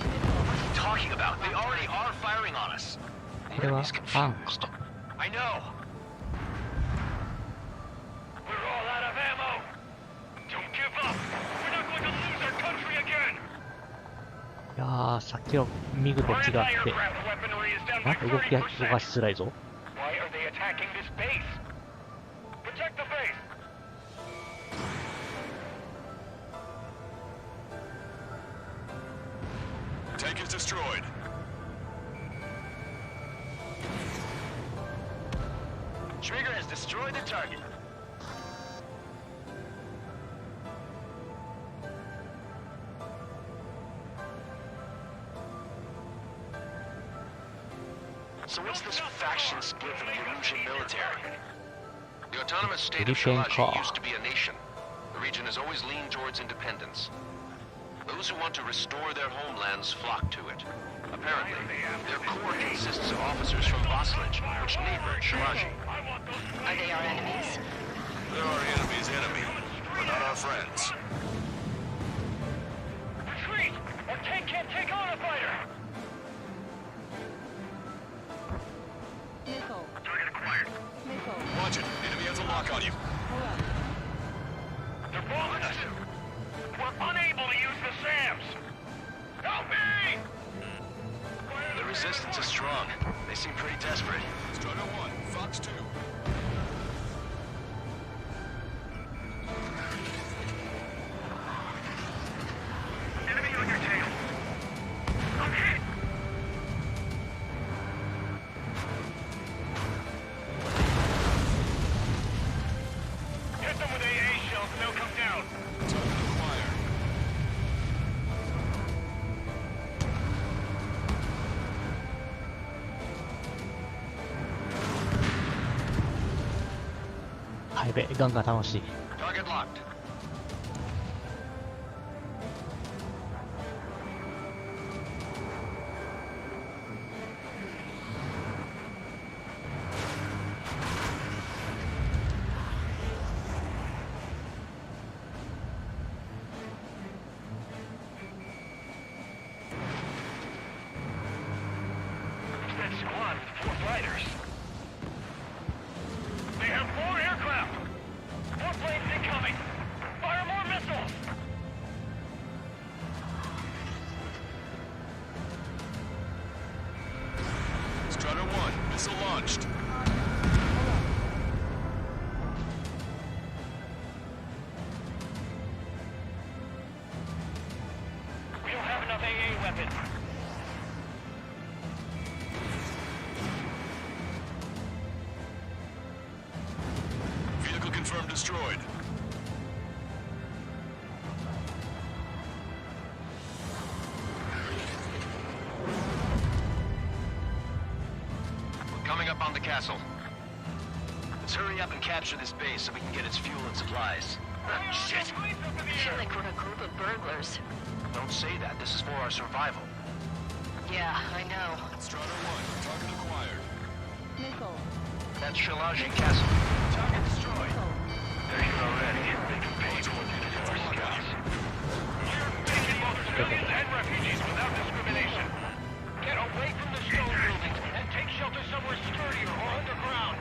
Speaker 9: What are you talking about? They already are firing on us. The enemy's confused. I know.
Speaker 10: We're all out of ammo. Don't give up. We're not going to lose our country again.
Speaker 1: いやー、さっきのミグと違って、なんか動きしづらいぞ。
Speaker 10: Why are they attacking this base? Protect the base.
Speaker 9: Tank is destroyed.
Speaker 10: Trigger has destroyed the target.
Speaker 9: So what's this faction split of the Erusian military? The autonomous state of Shalashi used to be a nation. The region has always leaned towards independence. Those who want to restore their homelands flock to it. Apparently, their core consists of officers from Vaslij, which neighbored Shalashi.
Speaker 12: Are they our enemies?
Speaker 9: They're our enemies' enemy, but not our friends.
Speaker 10: Retreat! Our tank can't take on a fighter! Target acquired.
Speaker 9: Watch it. Enemy has a lock on you.
Speaker 10: They're bombing us! We're unable to use the SAMs! Help me!
Speaker 9: The resistance is strong. They seem pretty desperate. Struggle 1, Fox 2.
Speaker 10: Enemy on your tail. I'm hit! Hit them with AA shells and they'll come down.
Speaker 9: Target acquired.
Speaker 10: Target locked. Who's that squad with 4 fighters? They have 4 aircraft! 4 planes incoming! Fire more missiles!
Speaker 9: Strutter 1, missile launched.
Speaker 10: We don't have enough AA weapons.
Speaker 9: Vehicle confirmed destroyed. We're coming up on the castle. Let's hurry up and capture this base so we can get its fuel and supplies. Shit!
Speaker 12: I feel like we're a group of burglars.
Speaker 9: Don't say that. This is for our survival.
Speaker 12: Yeah, I know.
Speaker 9: Strutter 1, target acquired.
Speaker 8: Nickel.
Speaker 9: That's Shalaji Castle.
Speaker 10: Target destroyed. They're here already. They can pay for what they did to our scouts. We're taking both civilians and refugees without discrimination. Get away from the stone buildings and take shelter somewhere sturdier or underground.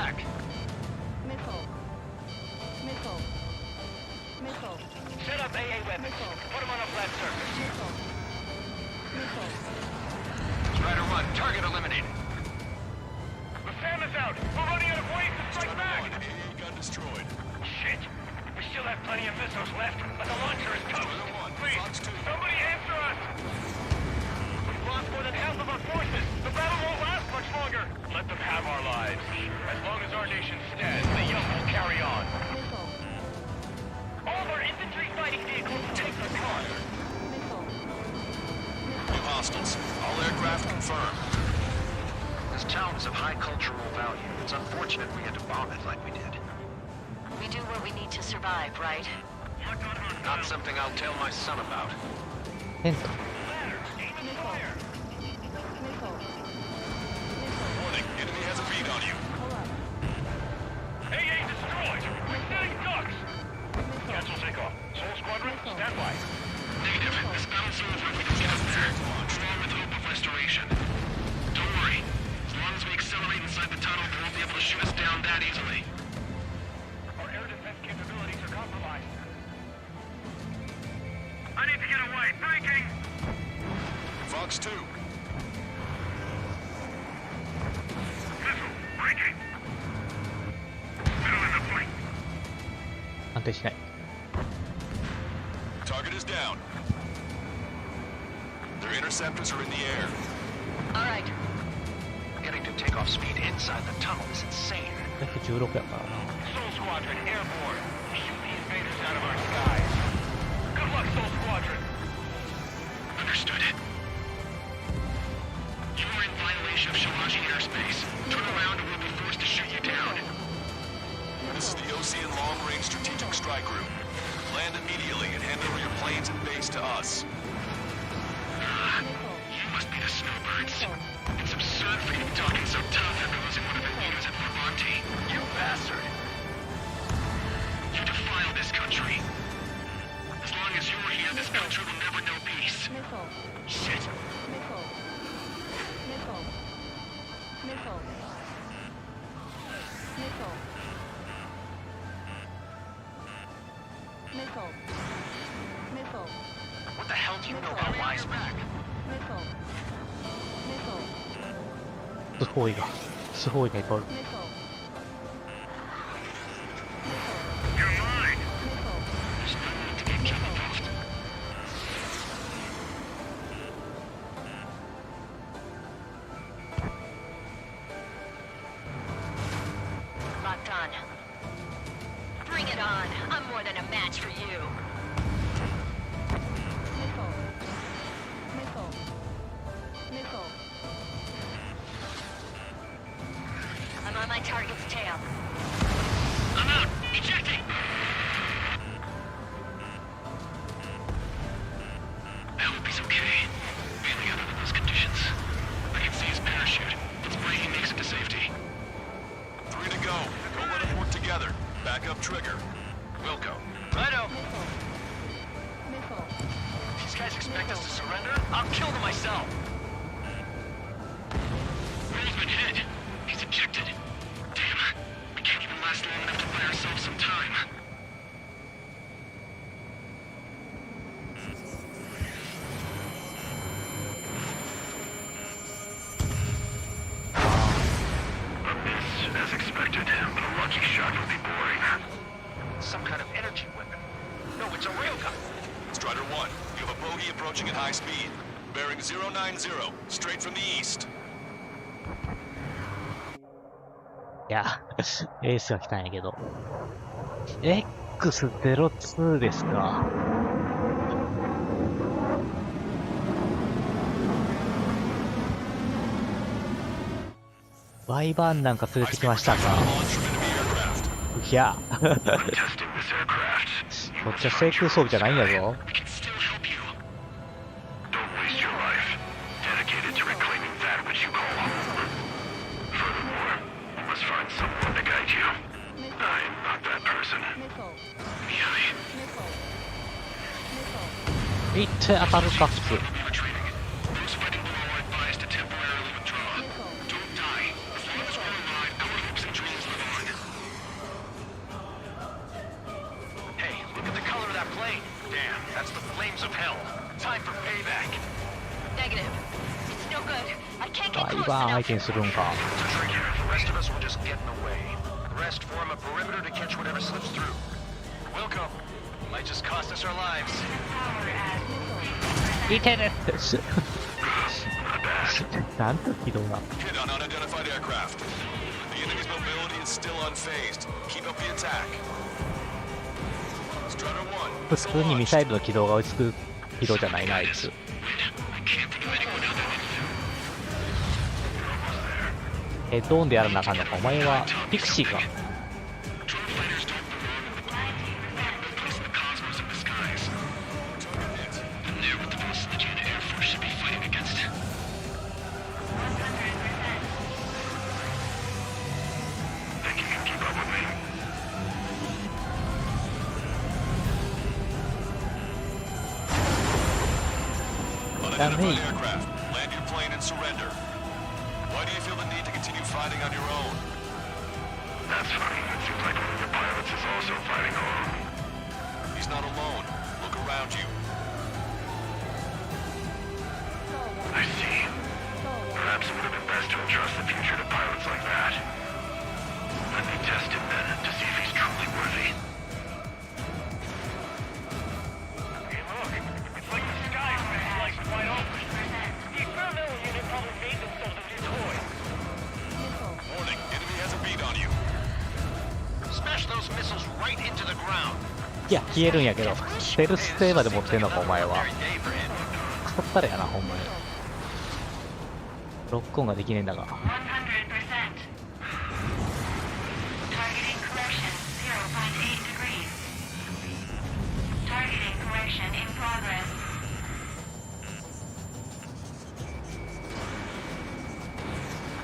Speaker 10: back. Set up AA weapons. Put them on a flat surface. Strider 1, target eliminated. The SAM is out. We're running out of ways to strike back.
Speaker 9: AA gun destroyed.
Speaker 10: Shit. We still have plenty of missiles left, but the launcher is toast. Please, somebody answer us. We've lost more than half of our forces. The battle won't last much longer. Let them have our lives. As long as our nation stands, the young will carry on. All of our infantry fighting vehicles take the car.
Speaker 9: New hostiles. All aircraft confirmed.
Speaker 10: This town is of high cultural value. It's unfortunate we had to bomb it like we did.
Speaker 12: We do what we need to survive, right?
Speaker 10: Not something I'll tell my son about.
Speaker 1: テント。
Speaker 9: Warning, enemy has a beat on you.
Speaker 10: AA destroyed! We're setting ducks! Cancel takeoff. Soul Squadron, stand by.
Speaker 9: Negative. This battle feels like we can get there. Strong with hope of restoration. Don't worry. As long as we accelerate inside the tunnel, they won't be able to shoot us down that easily.
Speaker 10: Our air defense capabilities are compromised. I need to get away. Breaking!
Speaker 9: Fox 2.
Speaker 10: Missile, breaking! Middle in the point.
Speaker 1: 安定しない。
Speaker 9: Target is down. Their interceptors are in the air.
Speaker 12: All right.
Speaker 10: Getting to takeoff speed inside the tunnel is insane.
Speaker 1: F16 やからな。
Speaker 10: Soul Squadron airborne. Shoot the invaders out of our skies. Good luck, Soul Squadron.
Speaker 9: Understood. You are in violation of Shalaji airspace. Turn around and we'll be forced to shoot you down. This is the Ocean Long Range Strategic Strike Group. Land immediately and hand over your planes and base to us. You must be the snowbirds. It's absurd for you talking so tough after losing one of your leaders at Levante.
Speaker 10: You bastard.
Speaker 9: You defile this country. As long as you're here, this country will never know peace. Shit.
Speaker 10: What the hell do you know about Wise back?
Speaker 1: スホイがいっぱいおる。
Speaker 10: You're mine.
Speaker 9: There's no need to get killed off.
Speaker 12: Locked on. Bring it on. I'm more than a match for you. I'm on my target's tail.
Speaker 9: I'm out! Ejecting! I hope he's okay. Bailing out under those conditions. I can see his parachute. Let's pray he makes it to safety. 3 to go. Go let them work together. Back up trigger. Wilco.
Speaker 10: Righto. These guys expect us to surrender? I'll kill them myself.
Speaker 9: Roll's been hit. He's ejected. Damn. We can't even last long enough to buy ourselves some time. A miss, as expected, but a lucky shot would be boring.
Speaker 10: Some kind of energy weapon. No, it's a railgun.
Speaker 9: Strider 1, you have a bogey approaching at high speed. Bearing 090, straight from the east.
Speaker 1: いや、エースが来たんやけど。X02 ですか。バイバンなんか連れてきましたか。いや。こっちは制空装備じゃないんやぞ。いって当たるか普通。
Speaker 10: Damn, that's the flames of hell. Time for payback.
Speaker 12: Negative. It's no good. I can't get
Speaker 1: ダイ
Speaker 12: close
Speaker 1: バー
Speaker 12: enough.
Speaker 1: 相手にするんか。
Speaker 10: It's a trick here. The rest of us will just get in the way. The rest form a perimeter to catch whatever slips through. Welcome. Might just cost us our lives.
Speaker 1: いてるなんとひどいな。
Speaker 9: Hit on unidentified aircraft. The enemy's mobility is still unfazed. Keep up the attack. Strider 1.
Speaker 1: 普通にミサイルの軌道が追いつく軌道じゃないな、あいつ。ドーンでやらなあかんのか。お前はピクシーか。ダメージ。
Speaker 9: Land your plane and surrender. Why do you feel the need to continue fighting on your own?
Speaker 10: That's funny. It seems like one of your pilots is also fighting alone.
Speaker 9: He's not alone. Look around you.
Speaker 10: I see. Perhaps it would have been best to entrust the future to pilots like that. Let me test him then, to see if he's truly worthy. Hey, look. It's like the sky is like wide open. The experimental unit probably made themselves a new toy.
Speaker 9: Warning, enemy has a beat on you.
Speaker 10: Smash those missiles right into the ground.
Speaker 1: いや、消えるんやけど。ステルステーマで持ってんのか、お前は。クソったれやな、ほんまに。ロックオンができねえんだが。
Speaker 12: 100%. Targeting correction 0.8 degrees. Targeting correction in progress.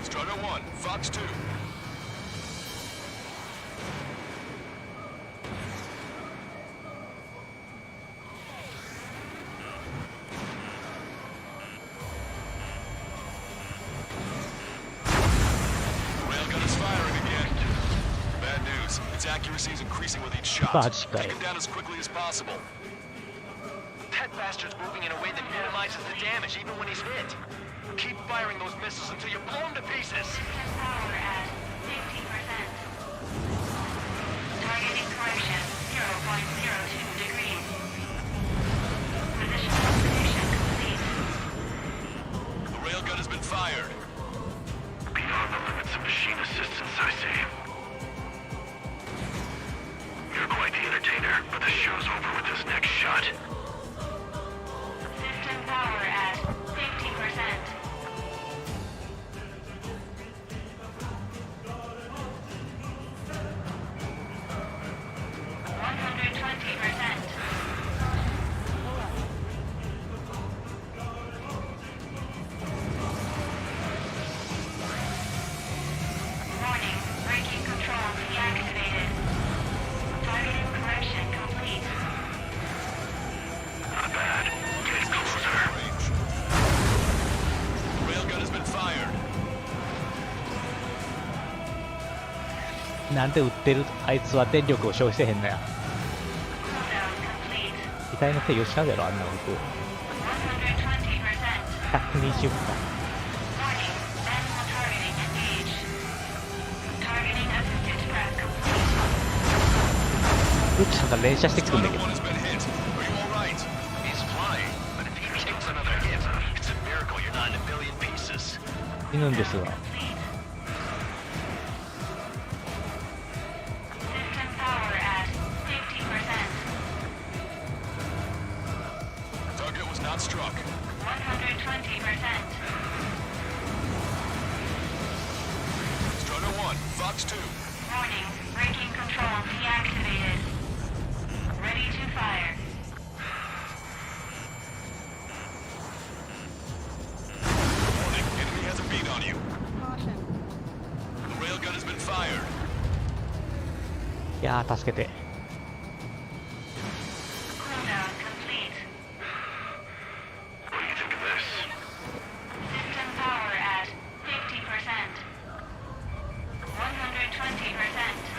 Speaker 9: Strider 1, Fox 2. Railgun is firing again. Bad news. Its accuracy is increasing with each shot. Take him down as quickly as possible.
Speaker 10: That bastard's moving in a way that minimizes the damage even when he's hit. Keep firing those missiles until you're blown to pieces.
Speaker 12: Power at 50%. Targeting correction 0.02 degrees. Position observation complete.
Speaker 9: The railgun has been fired.
Speaker 10: Beyond the limits of machine assistance, I see. You're quite the entertainer, but the show's over with this next shot.
Speaker 12: System power at 50%. Warning, braking control deactivated. Targeting correction complete.
Speaker 10: Not bad. Get closer.
Speaker 9: Railgun has been fired.
Speaker 1: なんで撃ってるあいつは電力を消費せへんのや。遺体の手吉なるやろ、あんなの僕。120か。撃ちなんか連射してくるんだけど。
Speaker 10: He's flying, but if he takes another hit, it's a miracle you're not in a billion pieces.
Speaker 1: 死ぬんですが。
Speaker 12: System power at 50%.
Speaker 9: Target was not struck.
Speaker 12: 120%.
Speaker 9: Strider 1, Fox 2.
Speaker 12: Warning, braking control deactivated. Ready to fire.
Speaker 9: Warning, enemy has a beat on you. The railgun has been fired.
Speaker 1: いやー、助けて。
Speaker 12: Cooldown complete.
Speaker 10: What do you think of this?
Speaker 12: System power at 50%. 120%.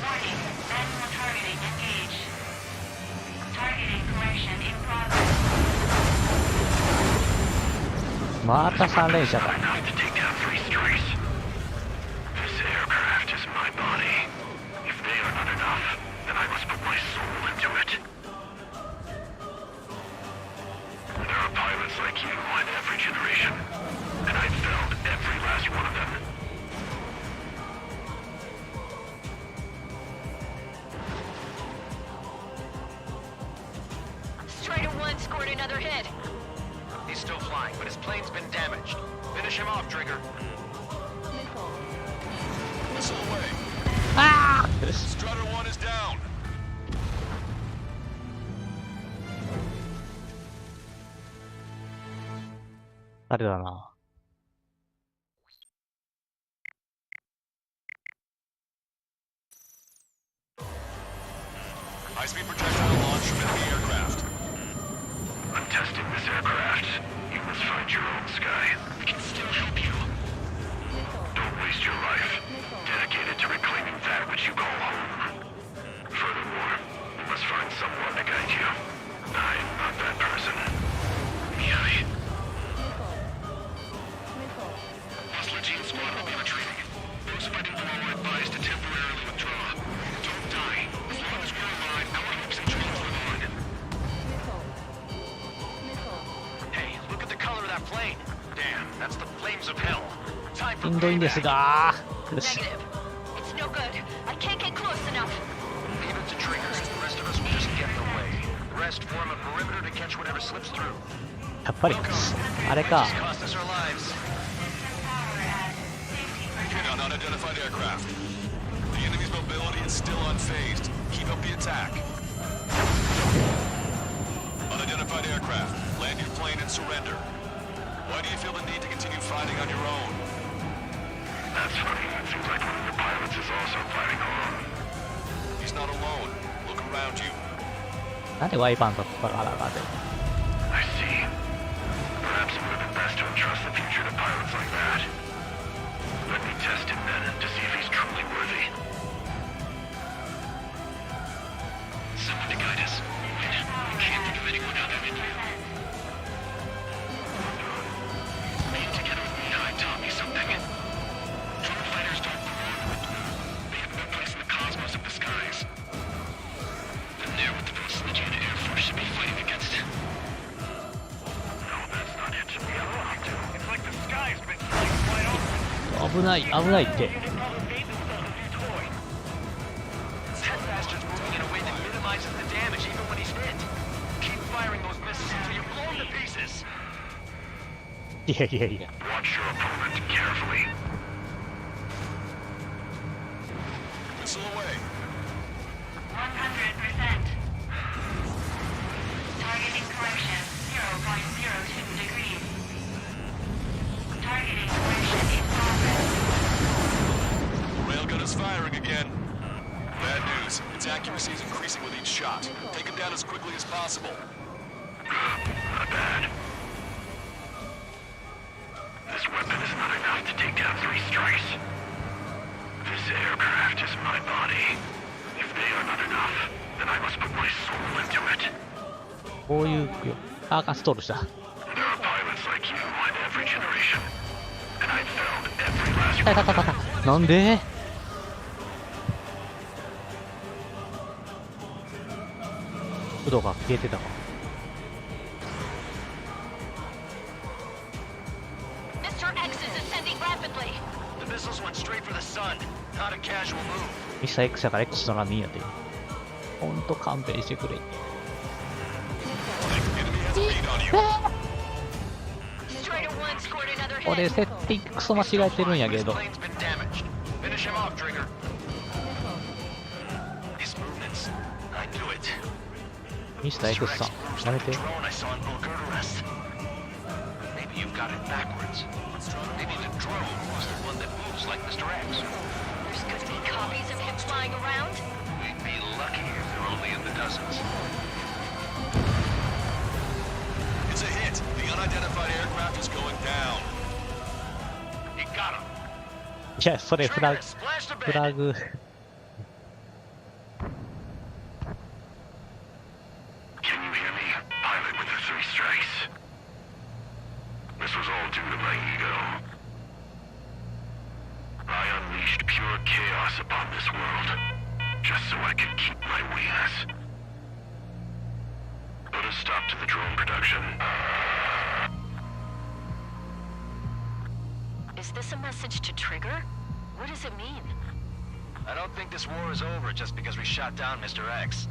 Speaker 12: Warning, manual targeting engaged.
Speaker 1: また3連射か。
Speaker 10: Strider 1 scored another hit. He's still flying, but his plane's been damaged. Finish him off, Trigger.
Speaker 9: Missile away.
Speaker 1: Ah!
Speaker 9: Strider 1 is down.
Speaker 1: 誰だな。
Speaker 9: High-speed projectile launch from enemy aircraft.
Speaker 10: I'm testing this aircraft. You must find your own sky. We can still help you. Don't waste your life. Dedicated to reclaiming that which you call home. Furthermore, you must find someone to guide you. I'm not that person. Miyai. Hostile team squad will be retreating. Those fighting below are advised to temporarily withdraw. Don't die. As long as we're alive, our hopes and dreams live on. Hey, look at the color of that plane. Damn, that's the flames of hell. Time
Speaker 1: し
Speaker 10: for
Speaker 1: んどいんですが。よし。
Speaker 12: Negative. It's no good. I can't get close enough.
Speaker 10: Leave it to triggers. The rest of us will just get in the way. Rest form a perimeter to catch whatever slips through.
Speaker 1: やっぱり、あれか。
Speaker 10: Just cost us our lives.
Speaker 9: Hit on unidentified aircraft. The enemy's mobility is still unfazed. Keep up the attack. Unidentified aircraft. Land your plane and surrender. Why do you feel the need to continue fighting on your own?
Speaker 10: That's funny. It seems like one of the pilots is also fighting alone.
Speaker 9: He's not alone. Look around you.
Speaker 1: なんでワイパンとかがあらがで。
Speaker 10: I see. Perhaps it would have been best to entrust the future to pilots like that. Let me test him then to see if he's truly worthy. Someone to guide us. Wait, we can't think of anyone other than you. Being together with Miyai taught me something. True fighters don't belong with blue. They have no place in the cosmos of the skies. And they're what the Bosnian Air Force should be fighting against. No, that's not it. We have a lot to. It's like the sky's been flying wide open.
Speaker 1: 危ない、危ないって。
Speaker 10: That bastard's moving in a way that minimizes the damage even when he's hit. Keep firing those missiles until you're blown to pieces.
Speaker 1: いやいやいや。
Speaker 10: Watch your opponent carefully.
Speaker 9: Missile away.
Speaker 12: 100%. Target incorrection 0.02 degrees. Target incorrection in progress.
Speaker 9: Railgun is firing again. Bad news. Its accuracy is increasing with each shot. Take it down as quickly as possible.
Speaker 10: Not bad. This weapon is not enough to take down 3 strikes. This aircraft is my body. If they are not enough, then I must put my soul into it.
Speaker 1: こういうアーカンストールした。
Speaker 10: There are pilots like you in every generation. And I've found every last
Speaker 1: たたたたた。なんで？ウドが消えてたわ。
Speaker 12: Mr. X is ascending rapidly.
Speaker 10: The missiles went straight for the sun. Not a casual move.
Speaker 1: ミスター X だから X のラミーやで。ほんと勘弁してくれ。
Speaker 12: Strider 1 scored another
Speaker 1: 俺
Speaker 12: hit.
Speaker 1: セッティングクソ間違えてるんやけど。
Speaker 10: This plane's been damaged. Finish him off, Trigger. These movements. I knew it.
Speaker 1: ミスター X さん、やめて。
Speaker 10: Drone I saw in Bulgararest. Maybe you've got it backwards. Maybe the drone was the one that moves like Mr. X.
Speaker 12: There's going to be copies of him flying around.
Speaker 10: We'd be lucky if they're only in the dozens.
Speaker 9: It's a hit. The unidentified aircraft is going down.
Speaker 10: You got him.
Speaker 1: いや、それフラグ、
Speaker 10: Splash the
Speaker 1: フラ
Speaker 10: bed.
Speaker 1: グ。
Speaker 10: Can you hear me? Pilot with the 3 strikes. This was all due
Speaker 9: pure chaos upon this world, just so I can keep my wings. Put a stop to the drone production.
Speaker 8: Is this a message to Trigger? What does it mean?
Speaker 15: I don't think this war is over just because we shot down Mr. X.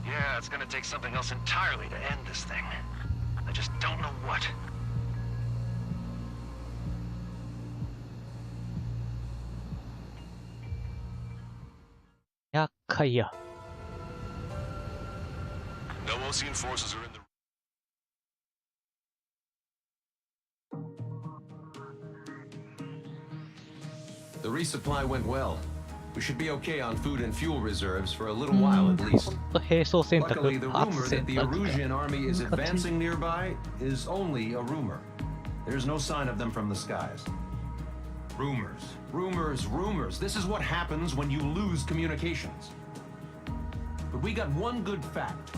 Speaker 15: Yeah, it's gonna take something else entirely to end this thing. I just don't know what.
Speaker 1: Yeah, かいや。
Speaker 9: No Ocean forces are in the...
Speaker 4: The resupply went well. We should be okay on food and fuel reserves for a little while at least. Luckily, the rumor that the Erusian army is advancing nearby is only a rumor. There's no sign of them from the skies. Rumors, rumors, rumors. This is what happens when you lose communications. But we got one good fact.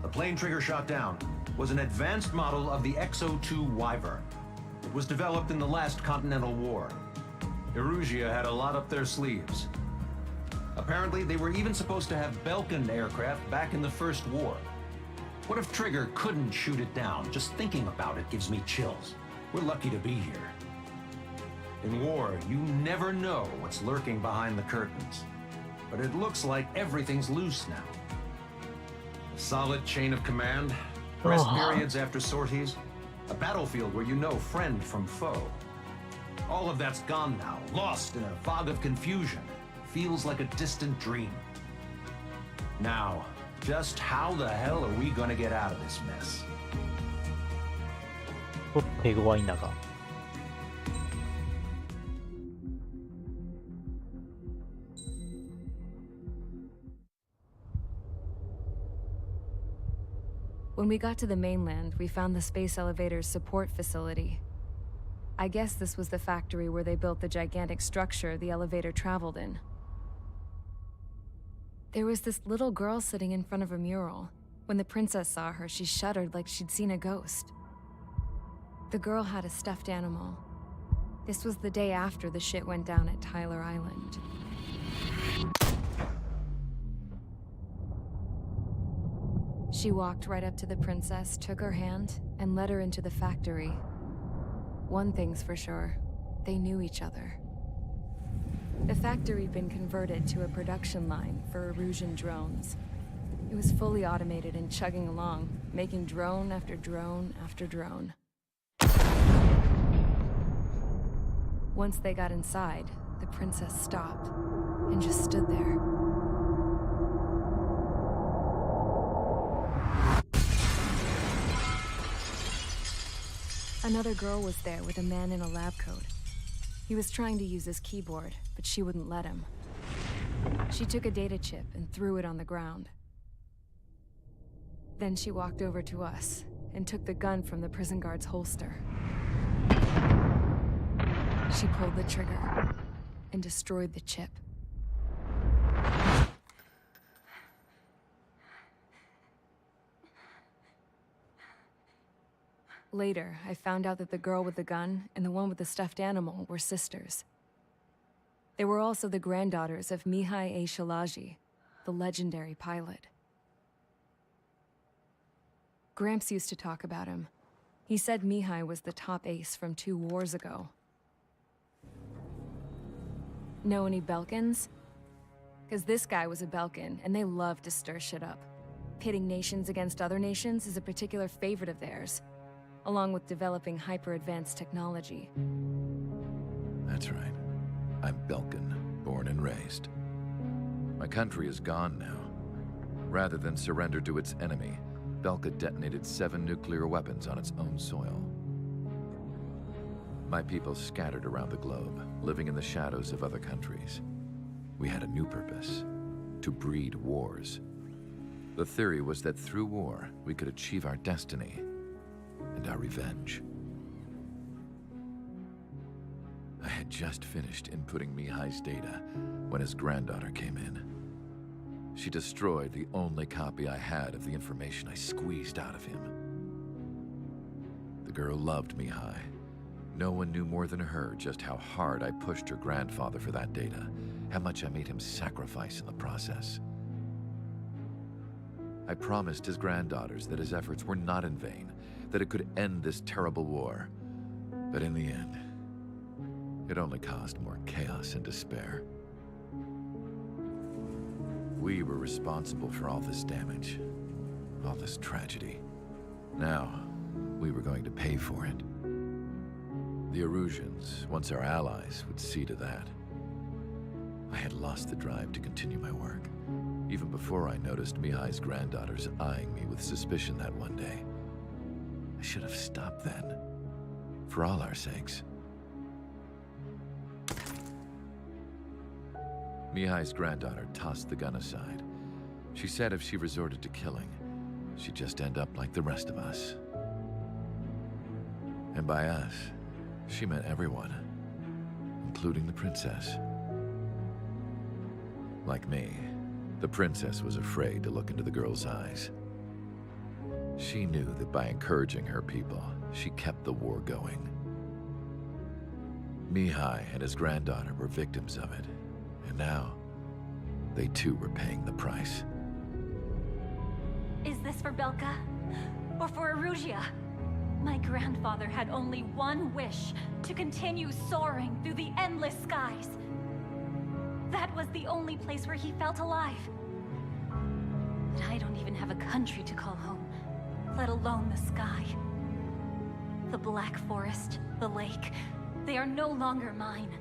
Speaker 4: The plane Trigger shot down was an advanced model of the XO2 Wyvern. It was developed in the last Continental War. Erusia had a lot up their sleeves. Apparently, they were even supposed to have Belkin aircraft back in the First War. What if Trigger couldn't shoot it down? Just thinking about it gives me chills. We're lucky to be here. In war, you never know what's lurking behind the curtains. But it looks like everything's loose now. A solid chain of command, rest periods after sorties, a battlefield where you know friend from foe. All of that's gone now, lost in a fog of confusion. Feels like a distant dream. Now, just how the hell are we gonna get out of this mess?
Speaker 1: 手強いんだが。
Speaker 2: When we got to the mainland, we found the space elevator's support facility. I guess this was the factory where they built the gigantic structure the elevator traveled in. There was this little girl sitting in front of a mural. When the princess saw her, she shuddered like she'd seen a ghost. The girl had a stuffed animal. This was the day after the shit went down at Tyler Island. She walked right up to the princess, took her hand, and led her into the factory. One thing's for sure, they knew each other. The factory'd been converted to a production line for Erusian drones. It was fully automated and chugging along, making drone after drone after drone. Once they got inside, the princess stopped and just stood there. Another girl was there with a man in a lab coat. He was trying to use his keyboard, but she wouldn't let him. She took a data chip and threw it on the ground. Then she walked over to us and took the gun from the prison guard's holster. She pulled the trigger and destroyed the chip. Later, I found out that the girl with the gun and the one with the stuffed animal were sisters. They were also the granddaughters of Mihai A. Shalaji, the legendary pilot. Gramps used to talk about him. He said Mihai was the top ace from 2 wars ago. Know any Belkins? Because this guy was a Belkin, and they love to stir shit up. Pitting nations against other nations is a particular favorite of theirs, along with developing hyper-advanced technology.
Speaker 16: That's right. I'm Belkin, born and raised. My country is gone now. Rather than surrender to its enemy, Belka detonated 7 nuclear weapons on its own soil. My people scattered around the globe, living in the shadows of other countries. We had a new purpose: to breed wars. The theory was that through war, we could achieve our destiny and our revenge. I had just finished inputting Mihai's data when his granddaughter came in. She destroyed the only copy I had of the information I squeezed out of him. The girl loved Mihai, No one knew more than her just how hard I pushed her grandfather for that data, how much I made him sacrifice in the process. I promised his granddaughters that his efforts were not in vain, that it could end this terrible war. But in the end, it only caused more chaos and despair. We were responsible for all this damage, all this tragedy. Now, we were going to pay for it. The Erusians, once our allies, would see to that. I had lost the drive to continue my work, even before I noticed Mihai's granddaughters eyeing me with suspicion that one day. I should have stopped then, for all our sakes. Mihai's granddaughter tossed the gun aside. She said if she resorted to killing, she'd just end up like the rest of us. And by us, she meant everyone, including the princess. Like me, the princess was afraid to look into the girl's eyes. She knew that by encouraging her people, she kept the war going. Mihai and his granddaughter were victims of it, and now, they too were paying the price.
Speaker 17: Is this for Belka? Or for Erusea? My grandfather had only one wish, to continue soaring through the endless skies. That was the only place where he felt alive. But I don't even have a country to call home, let alone the sky. The Black Forest, the lake, they are no longer mine.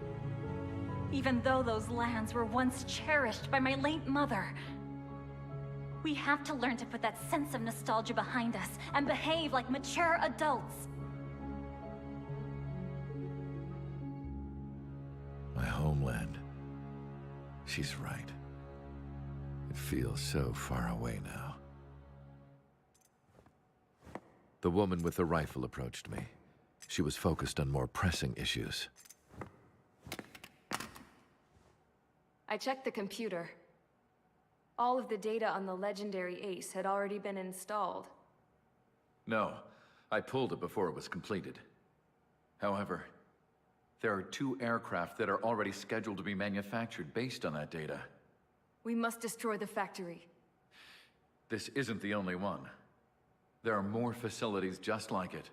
Speaker 17: Even though those lands were once cherished by my late mother. We have to learn to put that sense of nostalgia behind us and behave like mature adults.
Speaker 16: My homeland. She's right. It feels so far away now. The woman with the rifle approached me. She was focused on more pressing issues.
Speaker 2: I checked the computer. All of the data on the legendary Ace had already been installed.
Speaker 16: No, I pulled it before it was completed. However, there are 2 aircraft that are already scheduled to be manufactured based on that data.
Speaker 2: We must destroy the factory.
Speaker 16: This isn't the only one. There are more facilities just like it,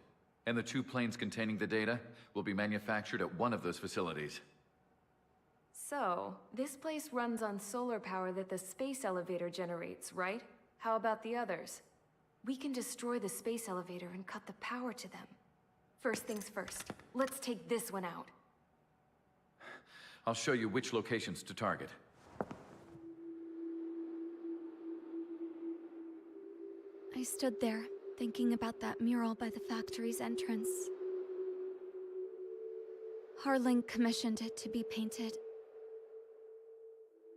Speaker 16: and the 2 planes containing the data will be manufactured at one of those facilities.
Speaker 2: So, this place runs on solar power that the space elevator generates, right? How about the others? We can destroy the space elevator and cut the power to them. First things first, let's take this one out.
Speaker 16: I'll show you which locations to target.
Speaker 3: I stood there, thinking about that mural by the factory's entrance. Harling commissioned it to be painted.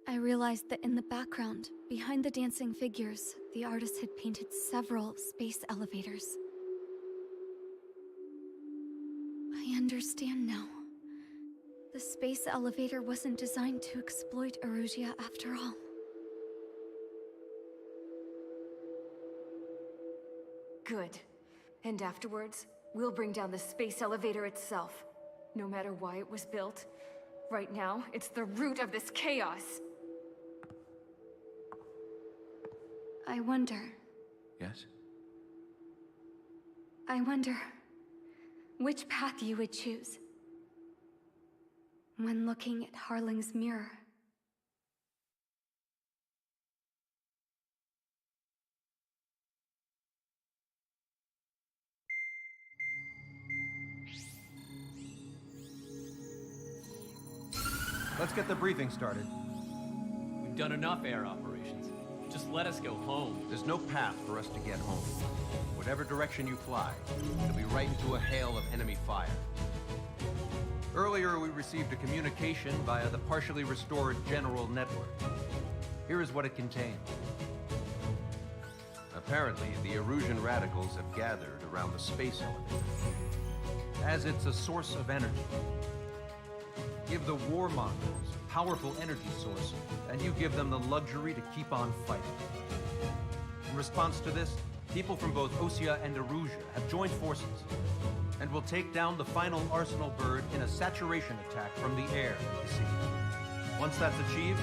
Speaker 3: I realized that in the background, behind the dancing figures, the artist had painted several space elevators. I understand now. The space elevator wasn't designed to exploit Erusea after all.
Speaker 2: Good. And afterwards, we'll bring down the space elevator itself. No matter why it was built, right now, it's the root of this chaos.
Speaker 3: I wonder.
Speaker 16: Yes?
Speaker 3: I wonder which path you would choose when looking at Harling's mirror.
Speaker 4: Let's get the briefing started.
Speaker 5: We've done enough air operations. Just let us go home.
Speaker 4: There's no path for us to get home. Whatever direction you fly, it'll be right into a hail of enemy fire. Earlier, we received a communication via the partially restored general network. Here is what it contained. Apparently, the Erusian radicals have gathered around the space elevator, as it's a source of energy. Give the warmongers a powerful energy source, and you give them the luxury to keep on fighting. In response to this, people from both Osea and Erusea have joined forces. and will take down the final Arsenal bird in a saturation attack from the air, you see. Once that's achieved,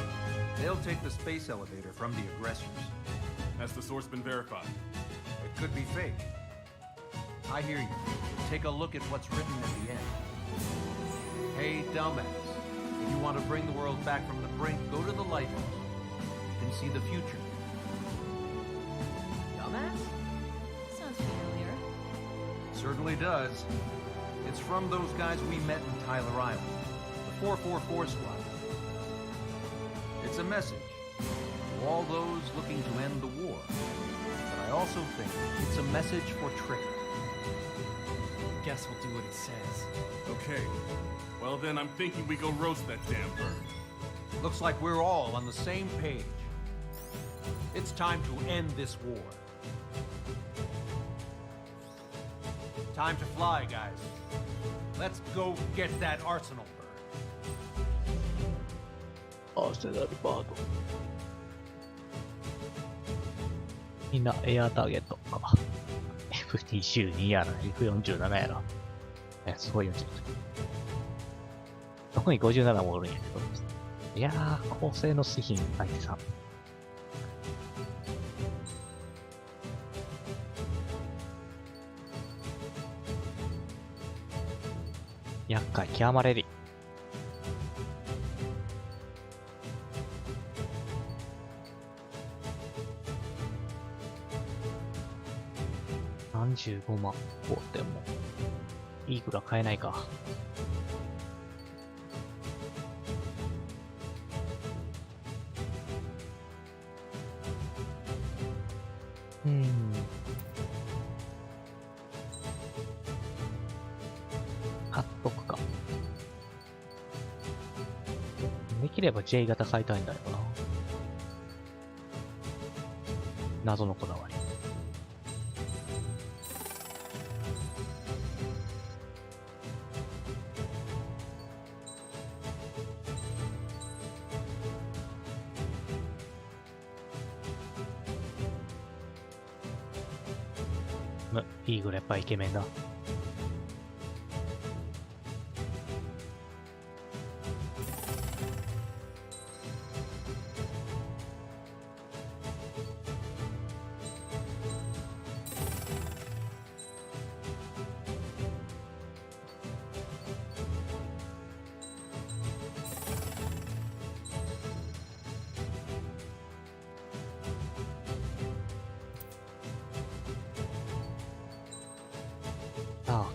Speaker 4: they'll take the space elevator from the aggressors.
Speaker 14: Has the source been verified?
Speaker 4: It could be fake. I hear you. Take a look at what's written at the end. Hey, dumbass. If you want to bring the world back from the brink, go to the lighthouse. You can see the future.
Speaker 6: Dumbass?
Speaker 8: Sounds familiar.
Speaker 4: Certainly does. It's from those guys we met in Tyler Island, the 444 squad. It's a message to all those looking to end the war. But I also think it's a message for Tricker.
Speaker 6: Guess we'll do what it says.
Speaker 14: Okay. Well then, I'm thinking we go roast that damn bird.
Speaker 4: Looks like we're all on the same page. It's time to end this war. Time to fly, guys. Let's go get that Arsenal bird.
Speaker 1: アーセナルバード。みんなエアターゲットか。F22 やら、F47 やら。すごいよ、ちょっと。どこに57もおるんやけど。いやー、高性能製品相手さん。厄介極まれり。35万5点もいいくら買えないか。買っとくか。できれば J 型買いたいんだよな。謎のこだわり。いいぐらいやっぱイケメンだ。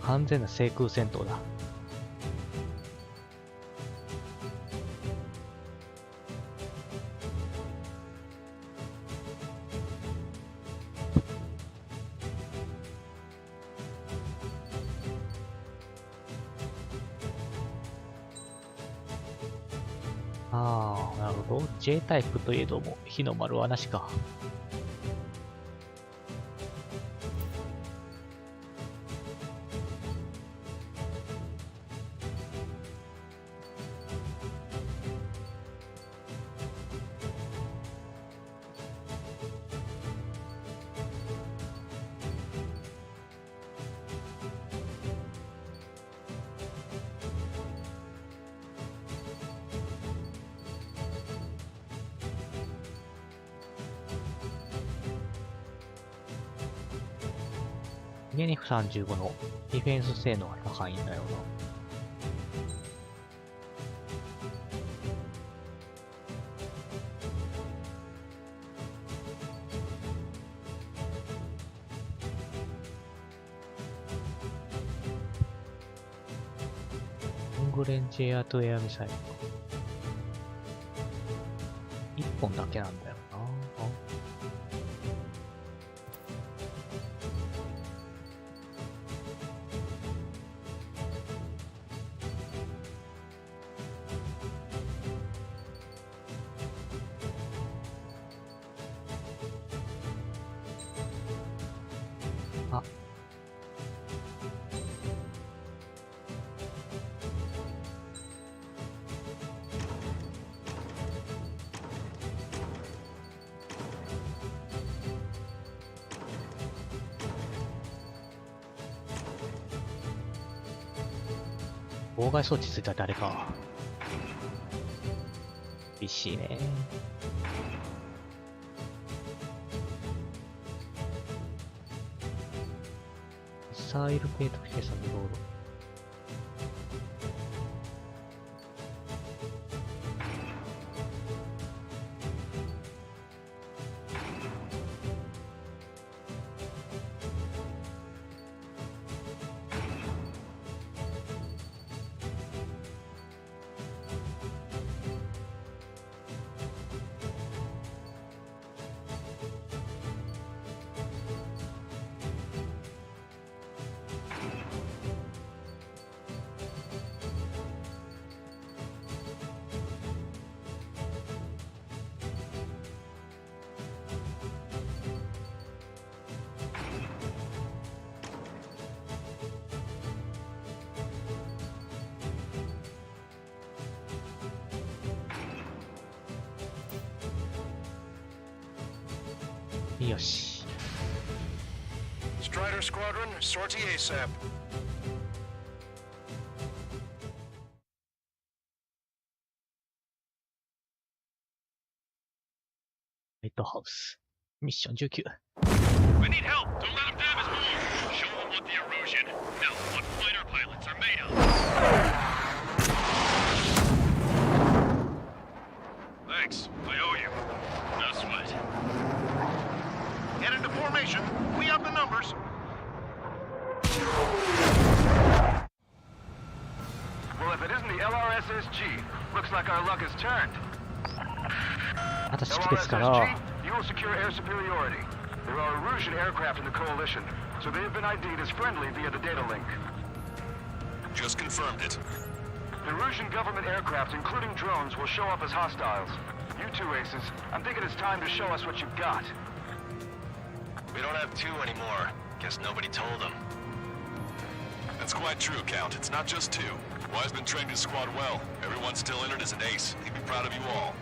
Speaker 1: 完全な制空戦闘だ。ああ、なるほど。J タイプといえども日の丸はなしか。NF35 のディフェンス性能が高いんだよな。ロングレンジエアトゥエアミサイル。1本だけなんだよな。妨害装置ついたら誰か。厳しいね。ミサイル系と計算の道路。よし。
Speaker 10: Strider Squadron, sortie ASAP.
Speaker 1: ライトハウス。ミッション19。
Speaker 10: We need help. Don't let them damage more. Show them what the erosion, no, what fighter pilots are made of. Thanks. I owe you. No sweat. Get into formation. We have the numbers.
Speaker 11: Well, if it isn't the LRSSG, looks like our luck has turned.
Speaker 1: また好きですから。
Speaker 11: You will secure air superiority. There are Erusian aircraft in the coalition, so they have been ID'd as friendly via the data link.
Speaker 9: Just confirmed it.
Speaker 11: The Erusian government aircraft, including drones, will show up as hostiles. You two aces, I'm thinking it's time to show us what you've got.
Speaker 15: We don't have two anymore. Guess nobody told them.
Speaker 9: That's quite true, Count. It's not just two. Wiseman trained his squad well. Everyone still in it as an ace. He'd be proud of you all.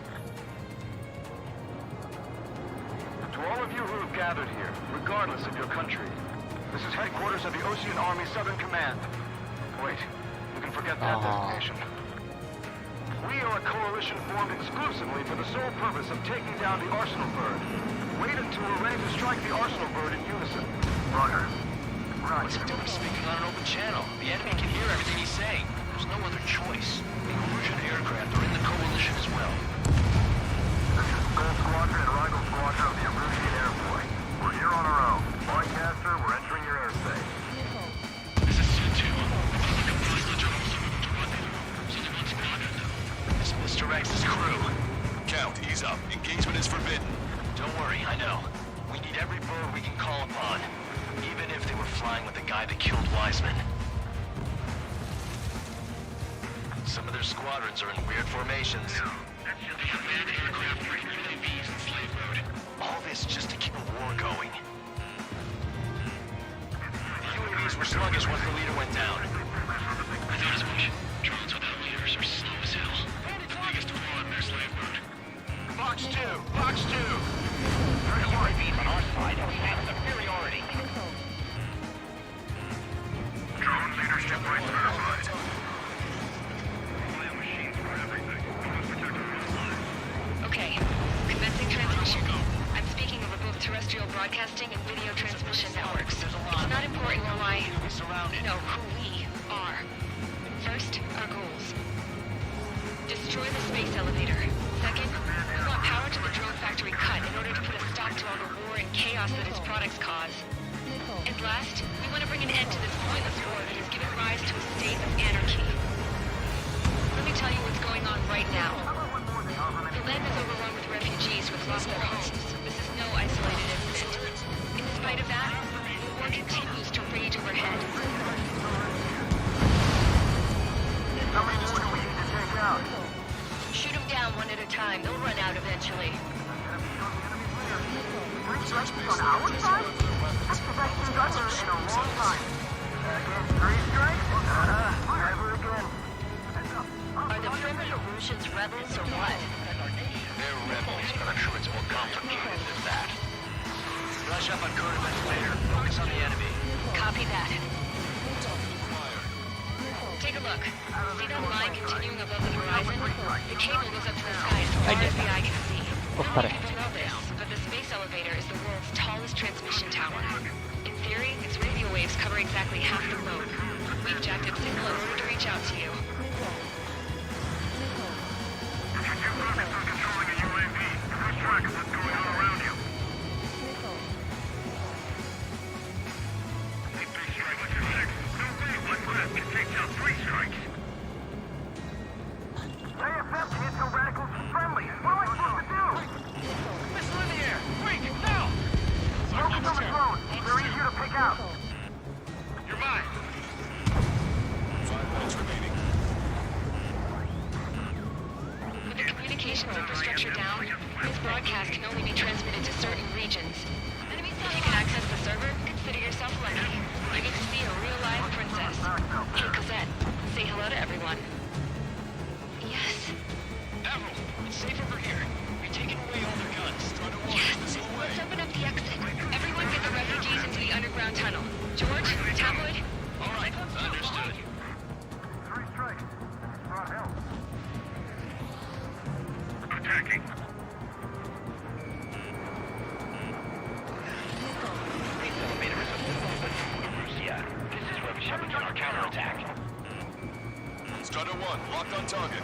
Speaker 11: To all of you who have gathered here, regardless of your country, this is headquarters of the Ocean Army Southern Command. Wait, you can forget that designation. We are a coalition formed exclusively for the sole purpose of taking down the Arsenal Bird. Wait until we're ready to strike the Arsenal Bird in unison. Roger.
Speaker 15: What's he doing speaking on an open channel? The enemy can hear everything he's saying. There's no other choice. The Erusian aircraft are in the coalition as well.
Speaker 11: This is Gold Squadron and Rival Squadron of the Erusian Air Force. We're here on our own. Broadcaster, we're entering your airspace.
Speaker 10: This is Su-2.
Speaker 15: It's Mr. X's crew.
Speaker 9: Count, ease up. Engagement is forbidden.
Speaker 15: Don't worry, I know. We need every bird we can call upon. Even if they were flying with the guy that killed Wiseman. Some of their squadrons are in weird formations. All this just to keep a war going. The UAVs were sluggish once the leader went down.
Speaker 10: I thought as much. Drones without leaders are slow as hell. The biggest flaw in their slave mode. Box 2! Box 2! Our UAVs on our side have advanced superiority. Drone leadership right verified.
Speaker 12: Okay, commencing transmission. I'm speaking over both terrestrial broadcasting and video transmission networks. It's not important why... No, who we are. First, our goals. Destroy the space elevator. Second, we want power to the drone factory cut in order to put a stop to all the war and chaos that its products cause. And last, we want to bring an end to this pointless war that has given rise to a state of anarchy. Let me tell you what's going on right now. The land is overrun with refugees who have lost their homes. This is no isolated incident. In spite of that, the war continues to rage overhead.
Speaker 11: How many more do we need to take out?
Speaker 12: Shoot them down one at a time. They'll run out eventually.
Speaker 11: Three strikes on our side? That's the best thing I've heard in a long time. Again, 3 strikes? Never again.
Speaker 12: Are the primitive Russians rebels or what?
Speaker 15: They're rebels, but I'm sure it's more complicated than that. Brush up on current events later. Focus on the enemy.
Speaker 12: Copy that. Take a look. See that line continuing above the horizon? The cable goes up to the sky as far as the eye can see. People know this, but the space elevator is the world's tallest transmission tower. In theory, its radio waves cover exactly half the globe. We've jacked its signal in order to reach out to you. Infrastructure down, this broadcast can only be transmitted to certain regions. If you can access the server, consider yourself lucky. You get to see a real live princess. Hey, Cosette, say hello to everyone. Yes.
Speaker 15: Admiral, it's safe over here. You're taking away all the guns. Try to walk this away.
Speaker 12: Let's open up the exit. Everyone get the refugees into the underground tunnel. George, tabloid?
Speaker 15: All right, understood.
Speaker 10: Attacking.
Speaker 15: Space elevator is Russia. This is where we shall begin our counterattack.
Speaker 9: Strider 1, locked on target.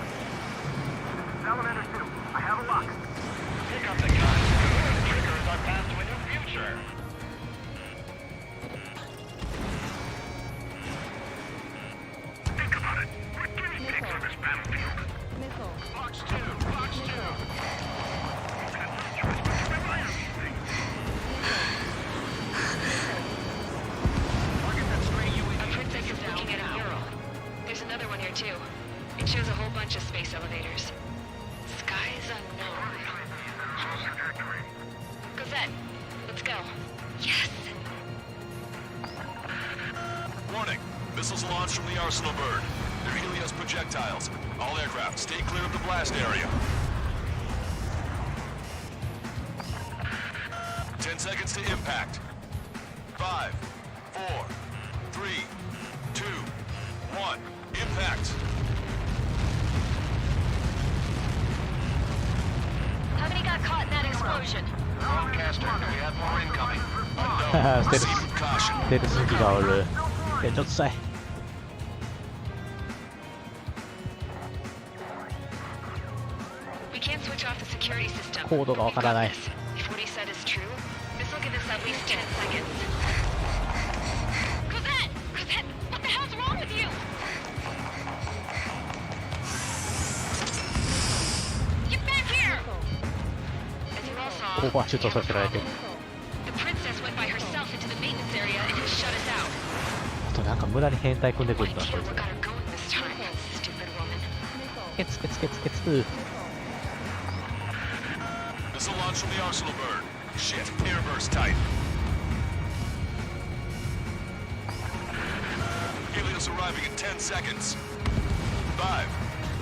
Speaker 11: Salamander 2, I have a lock.
Speaker 15: Pick up the gun. The trigger is our path to a new future.
Speaker 10: Think about it. We're guinea pigs on this battlefield.
Speaker 15: Box 2, box 2.
Speaker 12: A princess is looking at a mural. There's another one here too. It shows a whole bunch of space elevators. Skies unknown. Cosette, let's go. Yes!
Speaker 9: Warning. Missiles launched from the Arsenal bird. They're Helios projectiles. All aircraft, stay clear of the blast area. 10 seconds to impact. 5, 4, 3, 2, 1. Impact.
Speaker 12: How many got caught in that explosion?
Speaker 15: Broadcaster, we have more incoming.
Speaker 1: 出る筋がおる。ちょっとさい。コードがわからない。
Speaker 12: If what he said is true, this will give us at least 10 seconds. Cosette! Cosette! What the hell's wrong with you? Get back here! As you all saw,
Speaker 1: ここはシュートさせられてる。
Speaker 12: the princess went by herself into the maintenance area and just shut us out.
Speaker 1: あとなんか無駄に変態組んでくるんだ。
Speaker 12: What got her going this time, stupid woman.
Speaker 1: ケツケツケツケツ。
Speaker 9: Missile launch from the Arsenal bird. Shit, airburst tight. Helios arriving in 10 seconds. 5,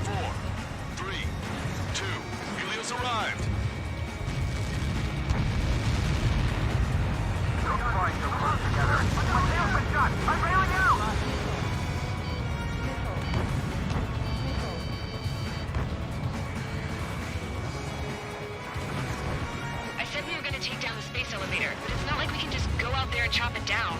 Speaker 9: 4, 3, 2. Helios arrived.
Speaker 11: Don't fight so close together. My tail's been shot. I'm bailing out.
Speaker 12: I said we were going to take down the space elevator, but it's not like we can just go out there and chop it down.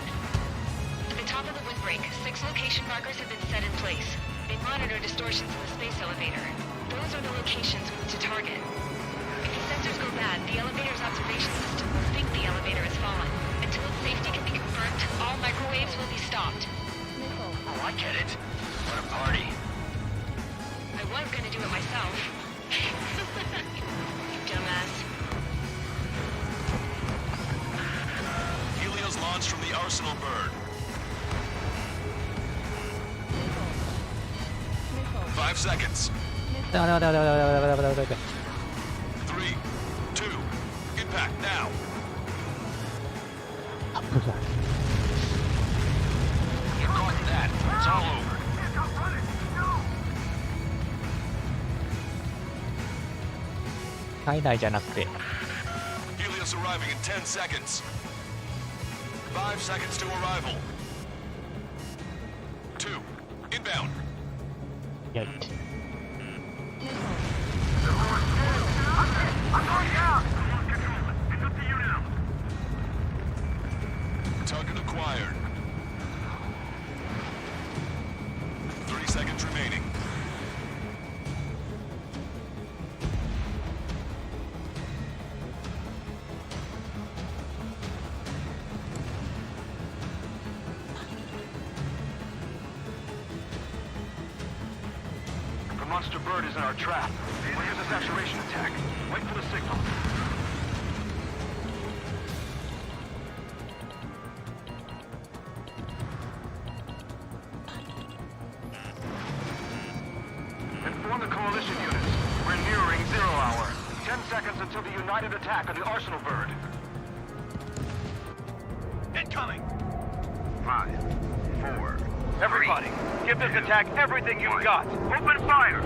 Speaker 12: At the top of the windbreak, 6 location markers have been set in place. They monitor distortions in the space elevator. Those are the locations we need to target. If the sensors go bad, the elevator's observation system will think the elevator has fallen. Until its safety can be confirmed, all microwaves will be stopped.
Speaker 15: Oh, I get it. What a party.
Speaker 12: I was going to do it myself. You dumbass.
Speaker 9: Helios launched from the Arsenal bird. 5 seconds.
Speaker 1: だだだだだだだだだだ。
Speaker 9: 3, 2, impact now.
Speaker 1: 危ない。
Speaker 15: You caught that. It's all over.
Speaker 1: 体内じゃなくて。
Speaker 9: Helios arriving in 10 seconds. 5 seconds to arrival. 2, inbound.
Speaker 1: やい。
Speaker 9: Target acquired. 30 seconds remaining.
Speaker 10: The monster bird is in our trap. We'll use a saturation attack. Wait for the signal. Inform the coalition units. We're nearing 0 hour. 10 seconds until the united attack on the arsenal bird. Incoming! 5, 4. Everybody, give this attack everything you've got. Open fire!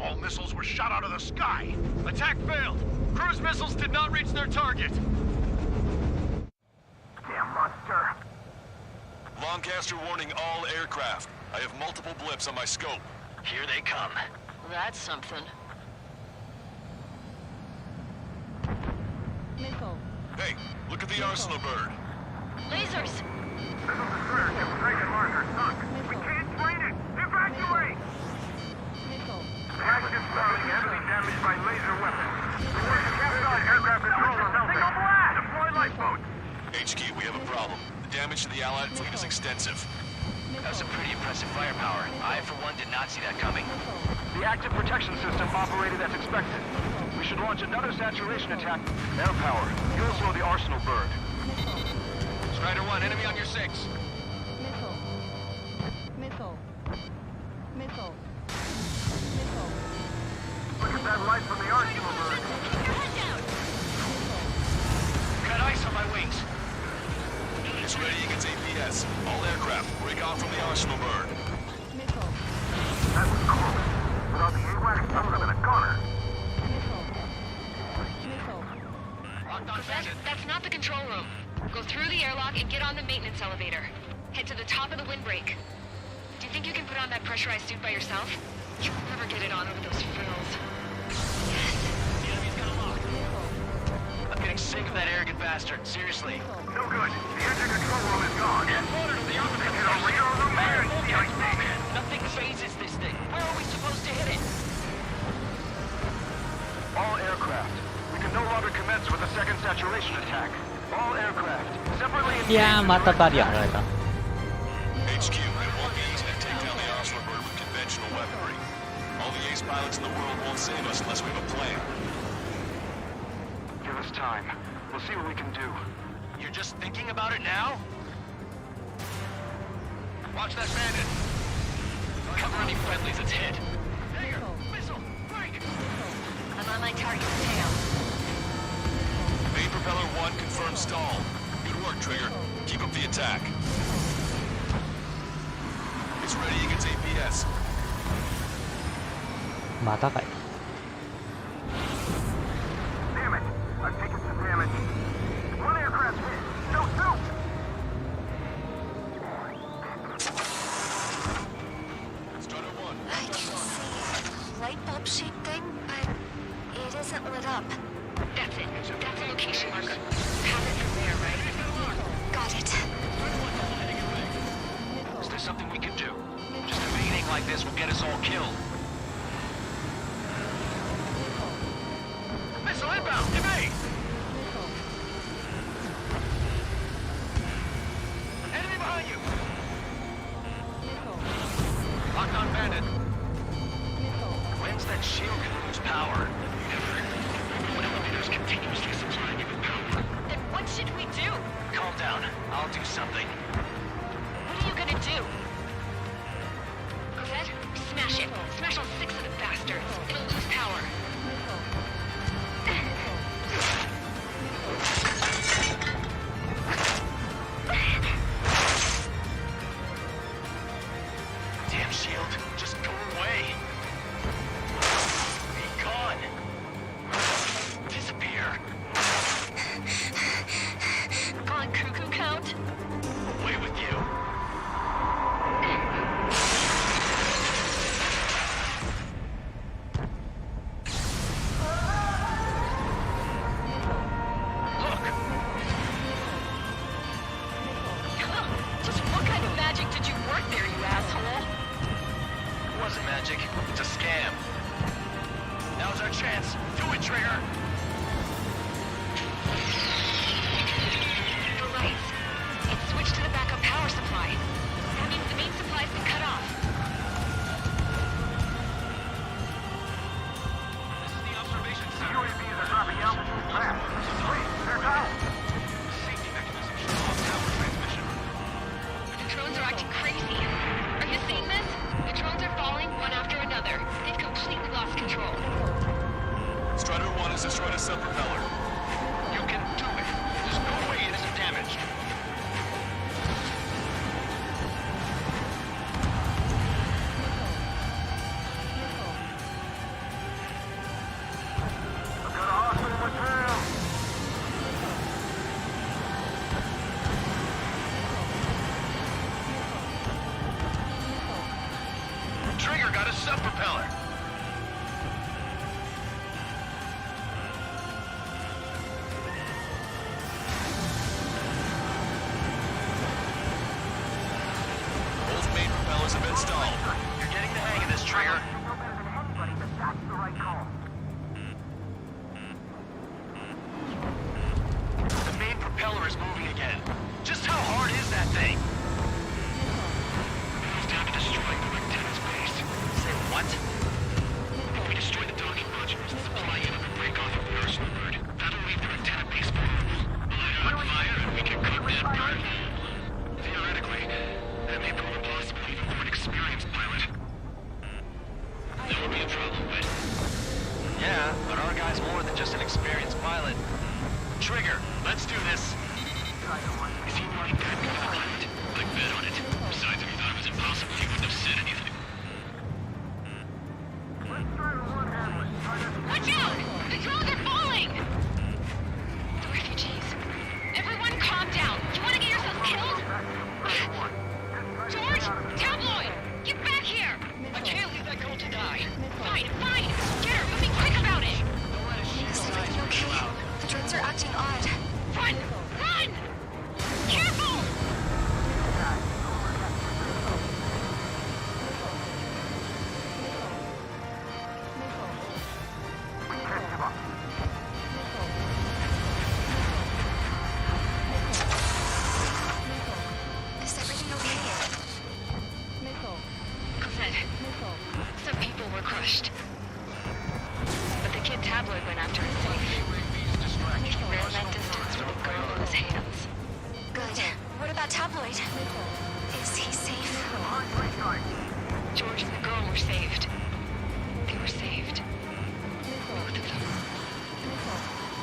Speaker 15: All missiles were shot out of the sky. Attack failed. Cruise missiles did not reach their target.
Speaker 10: Damn monster.
Speaker 9: Lancaster warning all aircraft. I have multiple blips on my scope.
Speaker 15: Here they come.
Speaker 8: That's something.
Speaker 17: Missile.
Speaker 9: Hey, look at the arsenal bird.
Speaker 8: Lasers!
Speaker 10: Missile destroyer ship Dragon Marker sunk. We can't fight it. Evacuate!
Speaker 17: Missile.
Speaker 10: Flagship Starling heavily damaged by laser weapons. Captain aircraft control on single blast! Deploy lifeboats!
Speaker 9: HQ, we have a problem. The damage to the Allied fleet is extensive.
Speaker 15: That's some pretty impressive firepower. I, for one, did not see that coming.
Speaker 10: The active protection system operated as expected. We should launch another saturation attack. Air power. You'll slow the arsenal bird.
Speaker 15: Strider 1, enemy on your 6.
Speaker 17: Missile. Missile. Missile. Missile.
Speaker 10: Look at that light from the arsenal bird.
Speaker 15: Got ice on my wings.
Speaker 9: It's ready against APS. All aircraft, break off from the arsenal bird.
Speaker 17: Missile.
Speaker 10: That was close. Without the AWACS, I would have been a goner.
Speaker 17: Missile. Missile.
Speaker 12: That's not the control room. Go through the airlock and get on the maintenance elevator. Head to the top of the windbreak. Do you think you can put on that pressurized suit by yourself? You'll never get it on over those frills.
Speaker 15: The enemy's got a lock. I'm getting sick of that arrogant bastard. Seriously.
Speaker 10: No good. The engine control room is gone.
Speaker 15: Order to the opposite
Speaker 10: Hit a radar room there and see ice thing.
Speaker 15: Nothing phases this thing. Where are we supposed to hit it?
Speaker 10: All aircraft. We can no longer commence with a second saturation attack. All aircraft. Separately engaged.
Speaker 1: いやー、またバリア貼られた。
Speaker 9: HQ, it won't be easy to take down the arsenal bird with conventional weaponry. All the ace pilots in the world won't save us unless we have a plan.
Speaker 10: Give us time. We'll see what we can do.
Speaker 15: You're just thinking about it now? Watch that bandit. Cover any friendlies, it's hit. Dagger! Missile! Break!
Speaker 8: I'm on my target's tail.
Speaker 9: Main propeller 1 confirmed stall. Good work, Trigger. Keep up the attack. It's ready against APS.
Speaker 1: またかい。
Speaker 10: Damn it. I've taken some damage. One aircraft hit. No, two!
Speaker 9: Strider 1.
Speaker 3: I can see light bulb shaped thing, but it isn't lit up.
Speaker 12: That's it. That's a location marker. Have it from there, right?
Speaker 3: Got it.
Speaker 15: Is there something we can do? Just evading like this will get us all killed. Missile inbound! Evade! Enemy behind you! Locked on bandit. When's that shield gonna lose power? Never. When elevators continuously supplying you with power.
Speaker 12: Then what should we do?
Speaker 15: Calm down. I'll do something.
Speaker 12: What are you gonna do? Cosette, smash it. Smash all 6 of the bastards. It'll lose power.
Speaker 15: Damn shield. Just go away. propeller is moving again. Just how hard is that thing?
Speaker 10: It's down to destroying the lieutenant's base.
Speaker 15: Say what?
Speaker 10: If we destroy the docking modules, the supply unit will break off from the arsenal bird. That'll leave the lieutenant base vulnerable. We'll light it on fire and we can cook that bird. Theoretically, that may prove impossible even for an experienced pilot. That would be a problem, but...
Speaker 15: Yeah, but our guy's more than just an experienced pilot. Trigger, let's do this.
Speaker 10: If you like that, we can climb it. I'd bet on it. Besides, if you thought it was impossible, you wouldn't have said anything.
Speaker 12: Watch out! The drones are falling! The refugees. Everyone calm down. You want to get yourself killed? George! Tabloid! Get back here!
Speaker 15: I can't leave that girl to die.
Speaker 12: Fine, fine! Get her! But be quick about it!
Speaker 3: Is everything okay? The drones are acting odd.
Speaker 12: Run! Run! Careful!
Speaker 3: Is everything okay?
Speaker 12: Cosette, some people were crushed. But the kid Tabloid went after his safe. He ran that distance with a girl in his hands.
Speaker 3: Good. What about Tabloid? Is he safe?
Speaker 12: George and the girl were saved. They were saved. Both of them.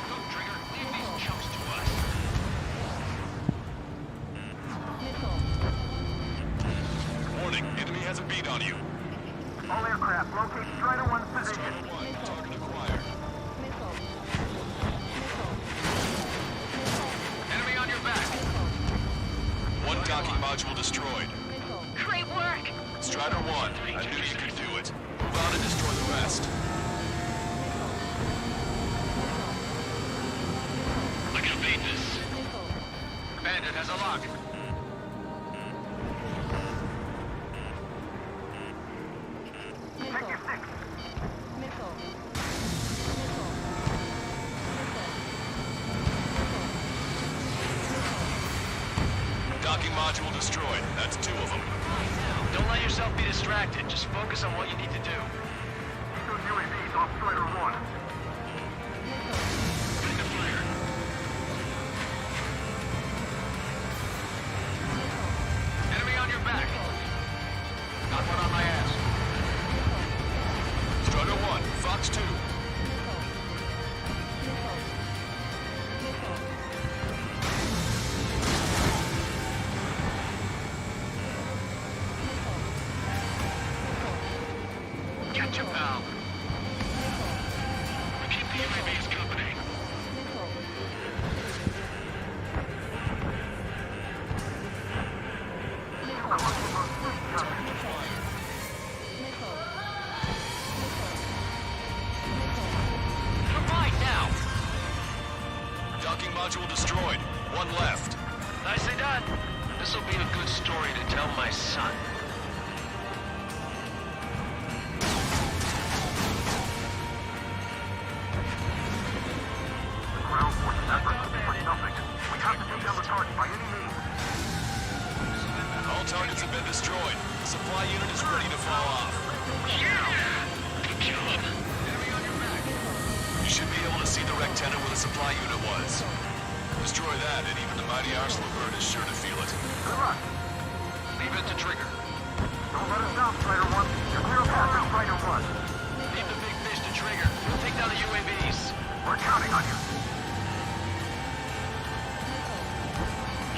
Speaker 15: Look, Trigger, leave these chumps to us.
Speaker 9: Warning, enemy has a beat on you.
Speaker 11: All aircraft, locate Strider 1's position.
Speaker 9: Target acquired.
Speaker 15: Enemy on your back.
Speaker 9: One docking module destroyed.
Speaker 12: Great work!
Speaker 9: Strider 1, I knew you could do it. Move out and destroy the rest.
Speaker 10: I can evade this.
Speaker 15: Bandit has a lock.
Speaker 11: Take your six.
Speaker 9: Docking module destroyed. That's 2 of them.
Speaker 15: Don't let yourself be distracted. Just focus on what you need to do.
Speaker 11: Two UAVs off Strider 1.
Speaker 10: Bring the fire.
Speaker 15: Enemy on your back. Got one on my ass.
Speaker 9: Strider 1, Fox 2.
Speaker 10: Catch him, pal. We keep the UAVs company.
Speaker 15: You're mine now.
Speaker 9: Docking module destroyed. 1 left.
Speaker 15: Nicely done. This'll be a good story to tell my son.
Speaker 11: Ground forces effort will be for nothing. We have to take down the target by any means.
Speaker 9: All targets have been destroyed. The supply unit is ready to fall off.
Speaker 10: Good job.
Speaker 9: You should be able to see the rectenna where the supply unit was. Destroy that, and even the mighty arsenal bird is sure to feel it.
Speaker 11: Good luck.
Speaker 15: Leave it to Trigger.
Speaker 11: Don't let us down, Strider 1. You're clear path to Strider 1.
Speaker 15: Leave the big fish to Trigger. We'll take down the UAVs.
Speaker 11: We're counting on you.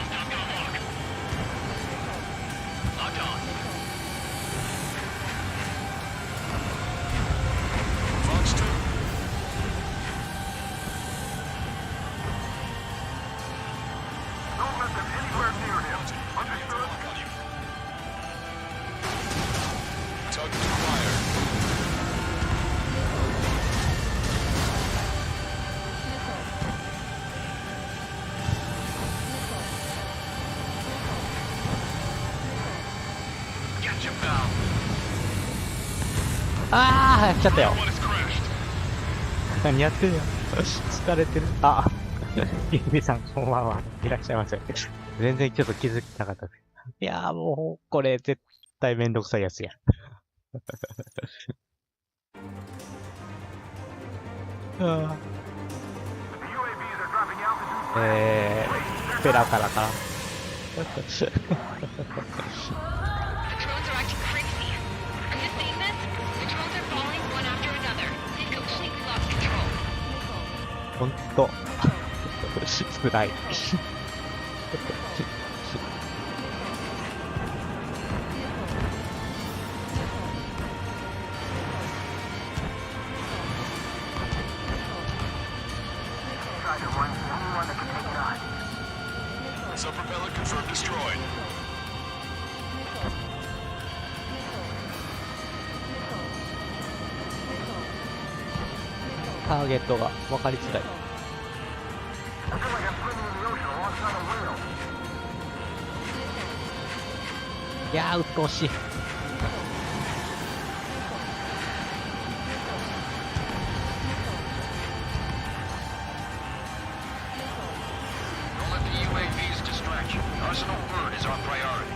Speaker 10: I'm gonna lock.
Speaker 15: Locked on.
Speaker 9: Fox 2.
Speaker 11: Don't let them anywhere near him. Understood?
Speaker 9: Target acquired.
Speaker 15: Catch him, pal.
Speaker 1: あーやっちゃったよ。
Speaker 10: One is crashed.
Speaker 1: 何やってるよ。疲れてる。あ、ゆみさん、こんばんは。いらっしゃいませ。全然ちょっと気づきなかったです。いやーもう、これ絶対めんどくさいやつや。ペラからか。
Speaker 12: The drones are acting crazy. Are you seeing this? The drones are falling one after another. They've completely lost control.
Speaker 1: ほんと、辛い。
Speaker 9: Sub-propeller confirmed destroyed.
Speaker 1: ターゲットが分かりづらい。いやー、鬱陶しい。
Speaker 15: Don't let the UAVs distract you. The Arsenal bird is our priority.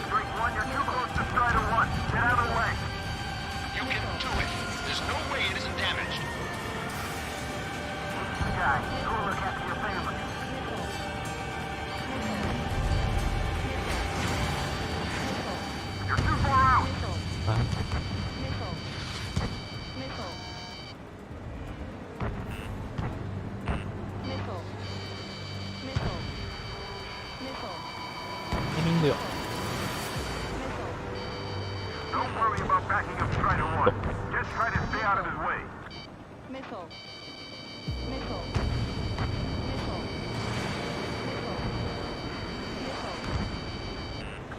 Speaker 11: Strike one, you're too close to Strider 1. Get out of the way.
Speaker 15: You can do it. There's no way it isn't damaged.
Speaker 11: Guy, go look after your family. You're too far out.
Speaker 1: タイミングよ。
Speaker 11: Don't worry about backing up Strider 1. Just try to stay out of his way.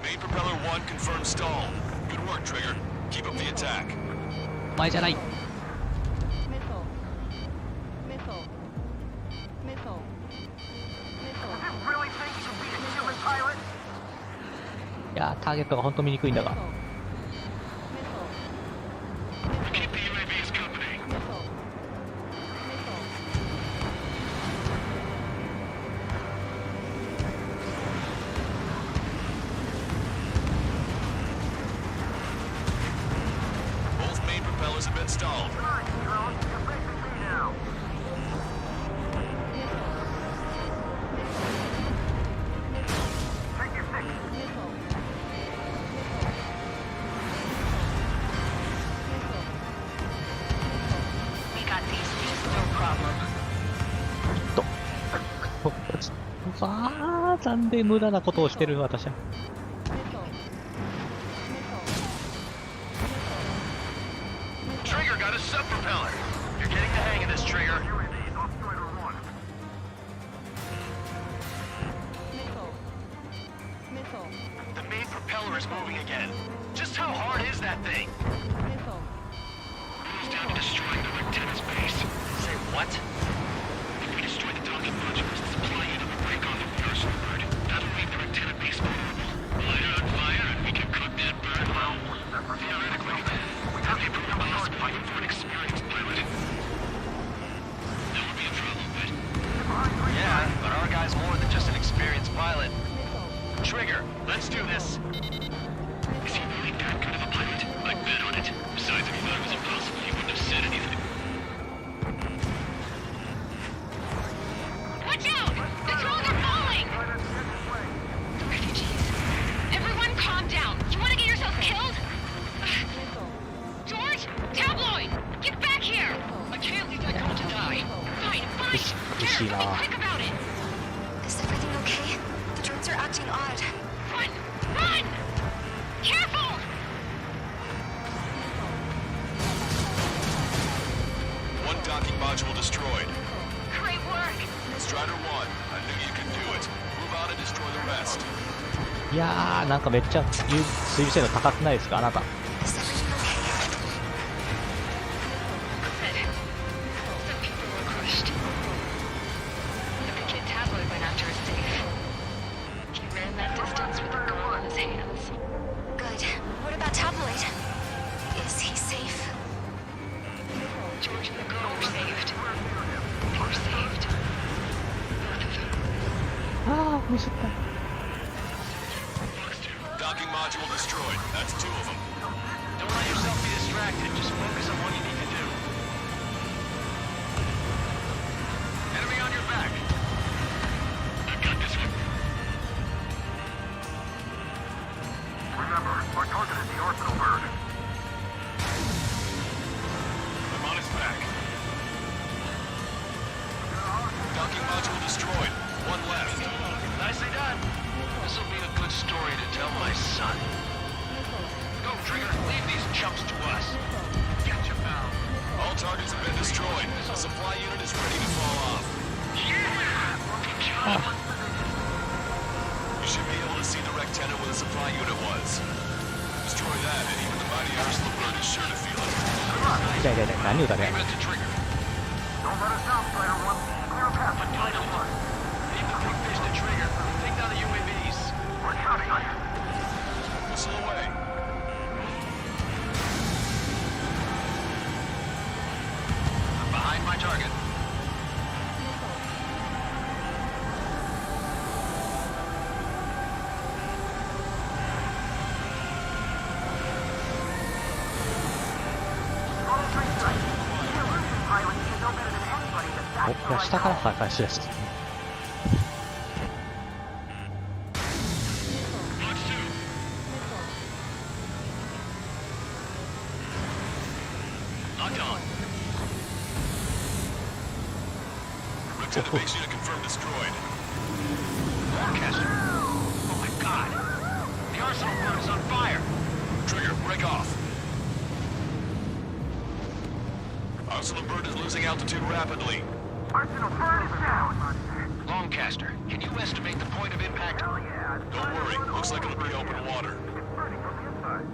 Speaker 9: Main propeller 1 confirmed stall. Good work, Trigger. Keep up the attack.
Speaker 1: お前じゃない。いやー、ターゲットがほんと見にくいんだが。
Speaker 9: Both main propellers have been stalled.
Speaker 12: We got these just no problem.
Speaker 1: わー、なんで無駄なことをしてる私は。
Speaker 15: Trigger got a sub-propeller. You're getting the hang of this, Trigger. The main propeller is moving again. Just how hard is that thing? Who's down to destroying the lieutenant's base? Say what? If we destroy the docking modules, the supply unit will break off the Arsenal bird. That'll leave the lieutenant base vulnerable. Light it on fire and we can cook that bird well. Theoretically, we have the approval boss fighting for an experienced pilot. That would be a problem, but... Yeah, but our guy's more than just an experienced pilot. Trigger, let's do this. Is he really that good of a pilot? I'd bet on it. Besides, if he thought it was impossible, he wouldn't have said anything.
Speaker 12: Watch out! The drones are falling! The refugees. Everyone calm down. You want to get yourself killed? George? Tabloid! Get back here! I can't leave that girl to die. Fine, fine. Garrett, be quick about it.
Speaker 3: Is everything okay? The drones are acting odd.
Speaker 12: Run! Run! Careful!
Speaker 9: One docking module destroyed.
Speaker 12: Great work!
Speaker 9: Strider 1, I knew you could do it. Move out and destroy the rest.
Speaker 1: いやー、なんかめっちゃ追尾性能高くないですか、あなた。
Speaker 12: Good. Some people were crushed. But the kid Tabloid went after his safe. He ran
Speaker 9: That's 2 of them.
Speaker 15: Don't let yourself be distracted. Just focus on what you need to do. Enemy on your back.
Speaker 9: I've got this one.
Speaker 11: Remember, our target is the arsenal bird.
Speaker 9: I'm on his back. Docking module destroyed. 1 left.
Speaker 15: Nicely done. This'll be a good story to tell my son. Go, Trigger. Leave these chumps to us. Gotcha, pal.
Speaker 9: All targets have been destroyed. The supply unit is ready to fall off.
Speaker 15: Yeah! Good job.
Speaker 9: You should be able to see the rectangle where the supply unit was. Destroy that, and even the mighty arsenal bird is sure to feel it.
Speaker 1: 痛い痛い痛い。何をだね。
Speaker 15: Leave it to Trigger.
Speaker 11: Don't let us down, Spider 1. Clear a path to Spider 1.
Speaker 15: Leave the big fish to Trigger. Take down the UAVs.
Speaker 11: We're counting on you.
Speaker 9: Whistle away.
Speaker 15: I'm behind my target.
Speaker 11: Pilot, you know better than anybody that
Speaker 1: お、いや、下から破壊しだした。
Speaker 9: Locked on. Lieutenant base unit confirmed destroyed.
Speaker 15: Lancaster. Oh my god. The arsenal bird is on fire.
Speaker 9: Trigger, break off. Arsenal bird is losing altitude rapidly.
Speaker 11: Arsenal bird is down.
Speaker 15: Lancaster, can you estimate the point of impact?
Speaker 11: Hell yeah.
Speaker 9: Don't worry, looks like it'll be open water.
Speaker 11: It's burning from the inside.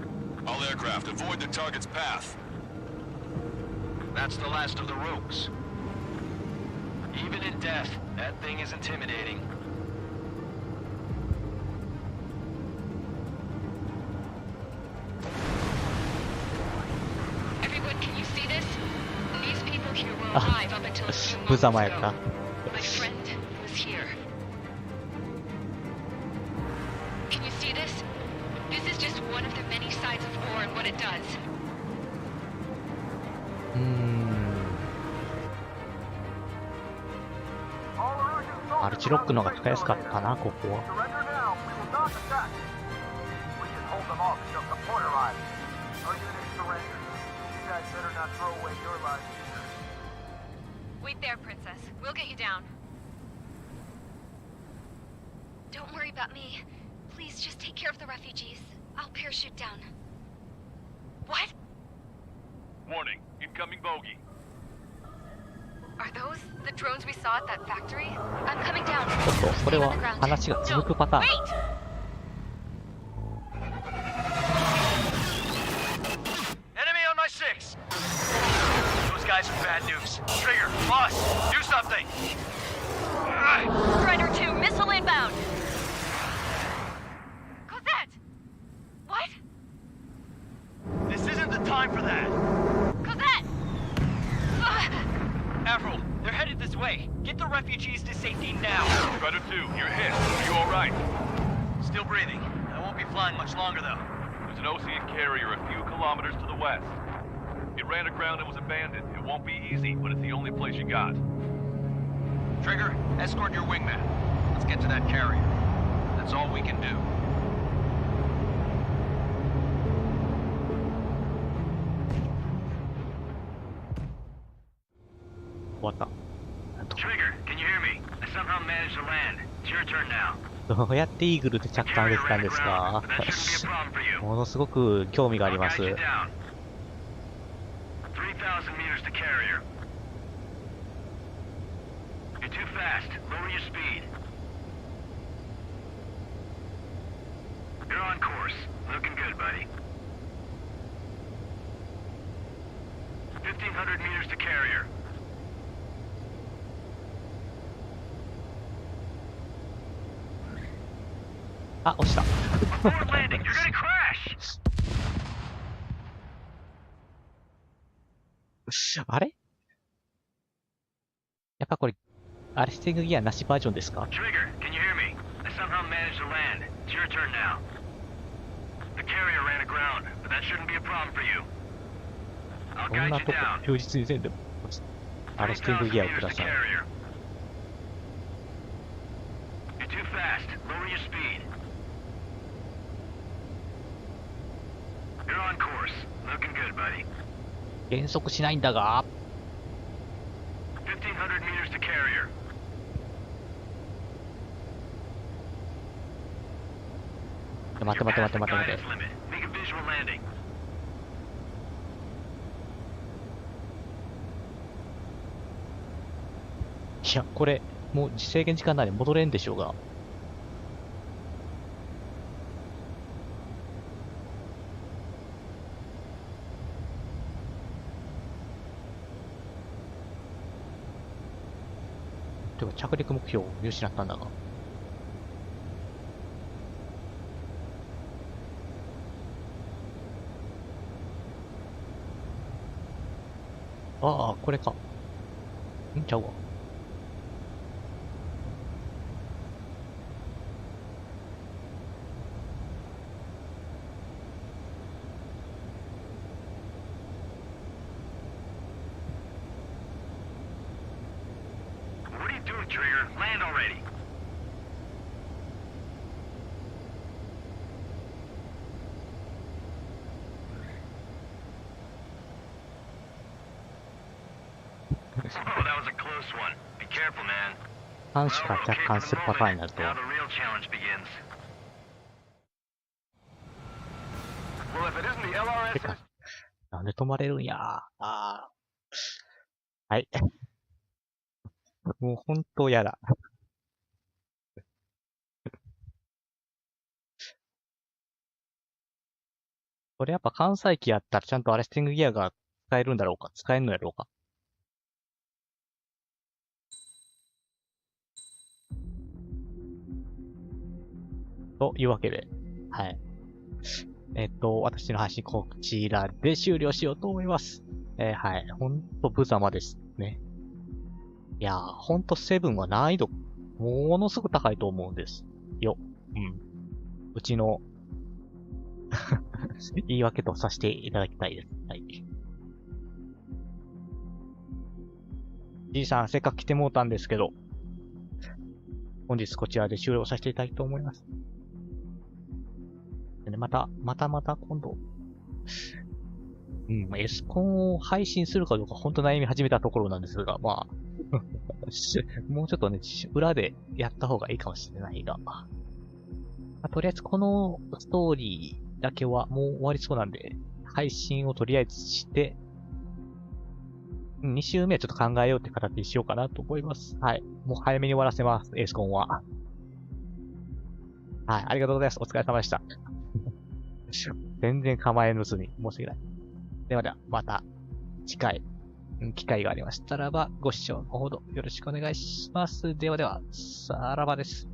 Speaker 9: All aircraft, avoid the target's path.
Speaker 15: That's the last of the rogues. Even in death, that thing is intimidating.
Speaker 12: Everyone, can you see this? These people here were alive up until a few
Speaker 1: 無
Speaker 12: moments
Speaker 1: 様やった
Speaker 12: ago. My friend was here. Can you see this? This is just one of the many sides of war and what it does.
Speaker 1: マルチロックの方が使いやすかったな、ここは。
Speaker 11: Surrender now. We will not attack. We can hold them off until support arrives. Our unit surrenders. You guys better not throw away your lives either.
Speaker 2: Wait there, Princess. We'll get you down.
Speaker 3: Don't worry about me. Please just take care of the refugees. I'll parachute down. What?
Speaker 14: Warning, incoming bogey.
Speaker 2: Are those the drones we saw at that factory?
Speaker 3: I'm coming down.
Speaker 1: ちょっと、これは話が続くパターン。
Speaker 2: Wait!
Speaker 15: Enemy on my 6! Those guys are bad news. Trigger, boss, do something!
Speaker 2: Strider 2, missile inbound! Cosette! What?
Speaker 15: This isn't the time for that!
Speaker 2: Cosette!
Speaker 15: Avril, they're headed this way. Get the refugees to safety now.
Speaker 14: Strider 2, you're hit. Are you alright?
Speaker 15: Still breathing. I won't be flying much longer, though.
Speaker 14: There's an Ocean carrier a few kilometers to the west. It ran aground and was abandoned. It won't be easy, but it's the only place you got.
Speaker 15: Trigger, escort your wingman. Let's get to that carrier. That's all we can do.
Speaker 1: 終わった。
Speaker 15: Trigger, can you hear me? I somehow managed to land. It's your turn now.
Speaker 1: どうやってイーグルで着艦できたんですか？ものすごく興味があります。
Speaker 15: 3,000 meters to carrier. You're too fast. Lower your speed. You're on course. Looking good, buddy. 1,500 meters to carrier.
Speaker 1: あ、落ちた。
Speaker 15: Forward landing. You're gonna crash.
Speaker 1: あれやっぱこれ、アレスティングギアなしバージョンですか？
Speaker 15: Trigger, can you hear me? I somehow managed to land. It's your turn now.
Speaker 10: The carrier ran aground, but that shouldn't be a problem for you. I'll
Speaker 1: こん
Speaker 10: guide
Speaker 1: な
Speaker 10: you
Speaker 1: とこ
Speaker 10: down.
Speaker 1: 休日以前でもアレスティングギアをくだ
Speaker 10: meters
Speaker 1: さ
Speaker 10: to
Speaker 1: い。
Speaker 10: carrier. You're too fast. Lower your speed. You're on course. Looking good, buddy.
Speaker 1: 減速しないんだが。
Speaker 10: 1500 meters to carrier.
Speaker 1: 待て待て待て待て待て。
Speaker 10: Guidance limit. Make a visual landing.
Speaker 1: いや、これ、もう制限時間内で戻れんでしょうが。でも着陸目標を見失ったんだが。ああ、これか。んちゃうわ。
Speaker 10: What are you doing, Trigger? Land already. Oh, that was a close one. Be careful, man.
Speaker 1: 監視から着艦するパターンになると。
Speaker 10: Now the real challenge begins. Well, if it isn't the LRS,
Speaker 1: てか、なんで止まれるんや。ああ。はい。もう本当やだ。これやっぱ関西機やったらちゃんとアレスティングギアが使えるんだろうか、使えるのやろうか。というわけで、はい。私の配信こちらで終了しようと思います。はい。ほんと無様ですね。いやー、ほんと7は難易度、ものすごく高いと思うんですよ。うん。うちの、言い訳とさせていただきたいです。はい。じいさん、せっかく来てもうたんですけど、本日こちらで終了させていただきたいと思います。でね、また今度、エスコンを配信するかどうか本当悩み始めたところなんですが、まあ、もうちょっとね、裏でやった方がいいかもしれないが、まあ、とりあえずこのストーリーだけはもう終わりそうなんで、配信をとりあえずして、2週目はちょっと考えようって形にしようかなと思います。はい。もう早めに終わらせます、エースコンは。はい、ありがとうございます。お疲れ様でした。全然構えぬずに申し訳ない。ではでは、また次回、機会がありましたらば、ご視聴のほどよろしくお願いします。ではでは、さらばです。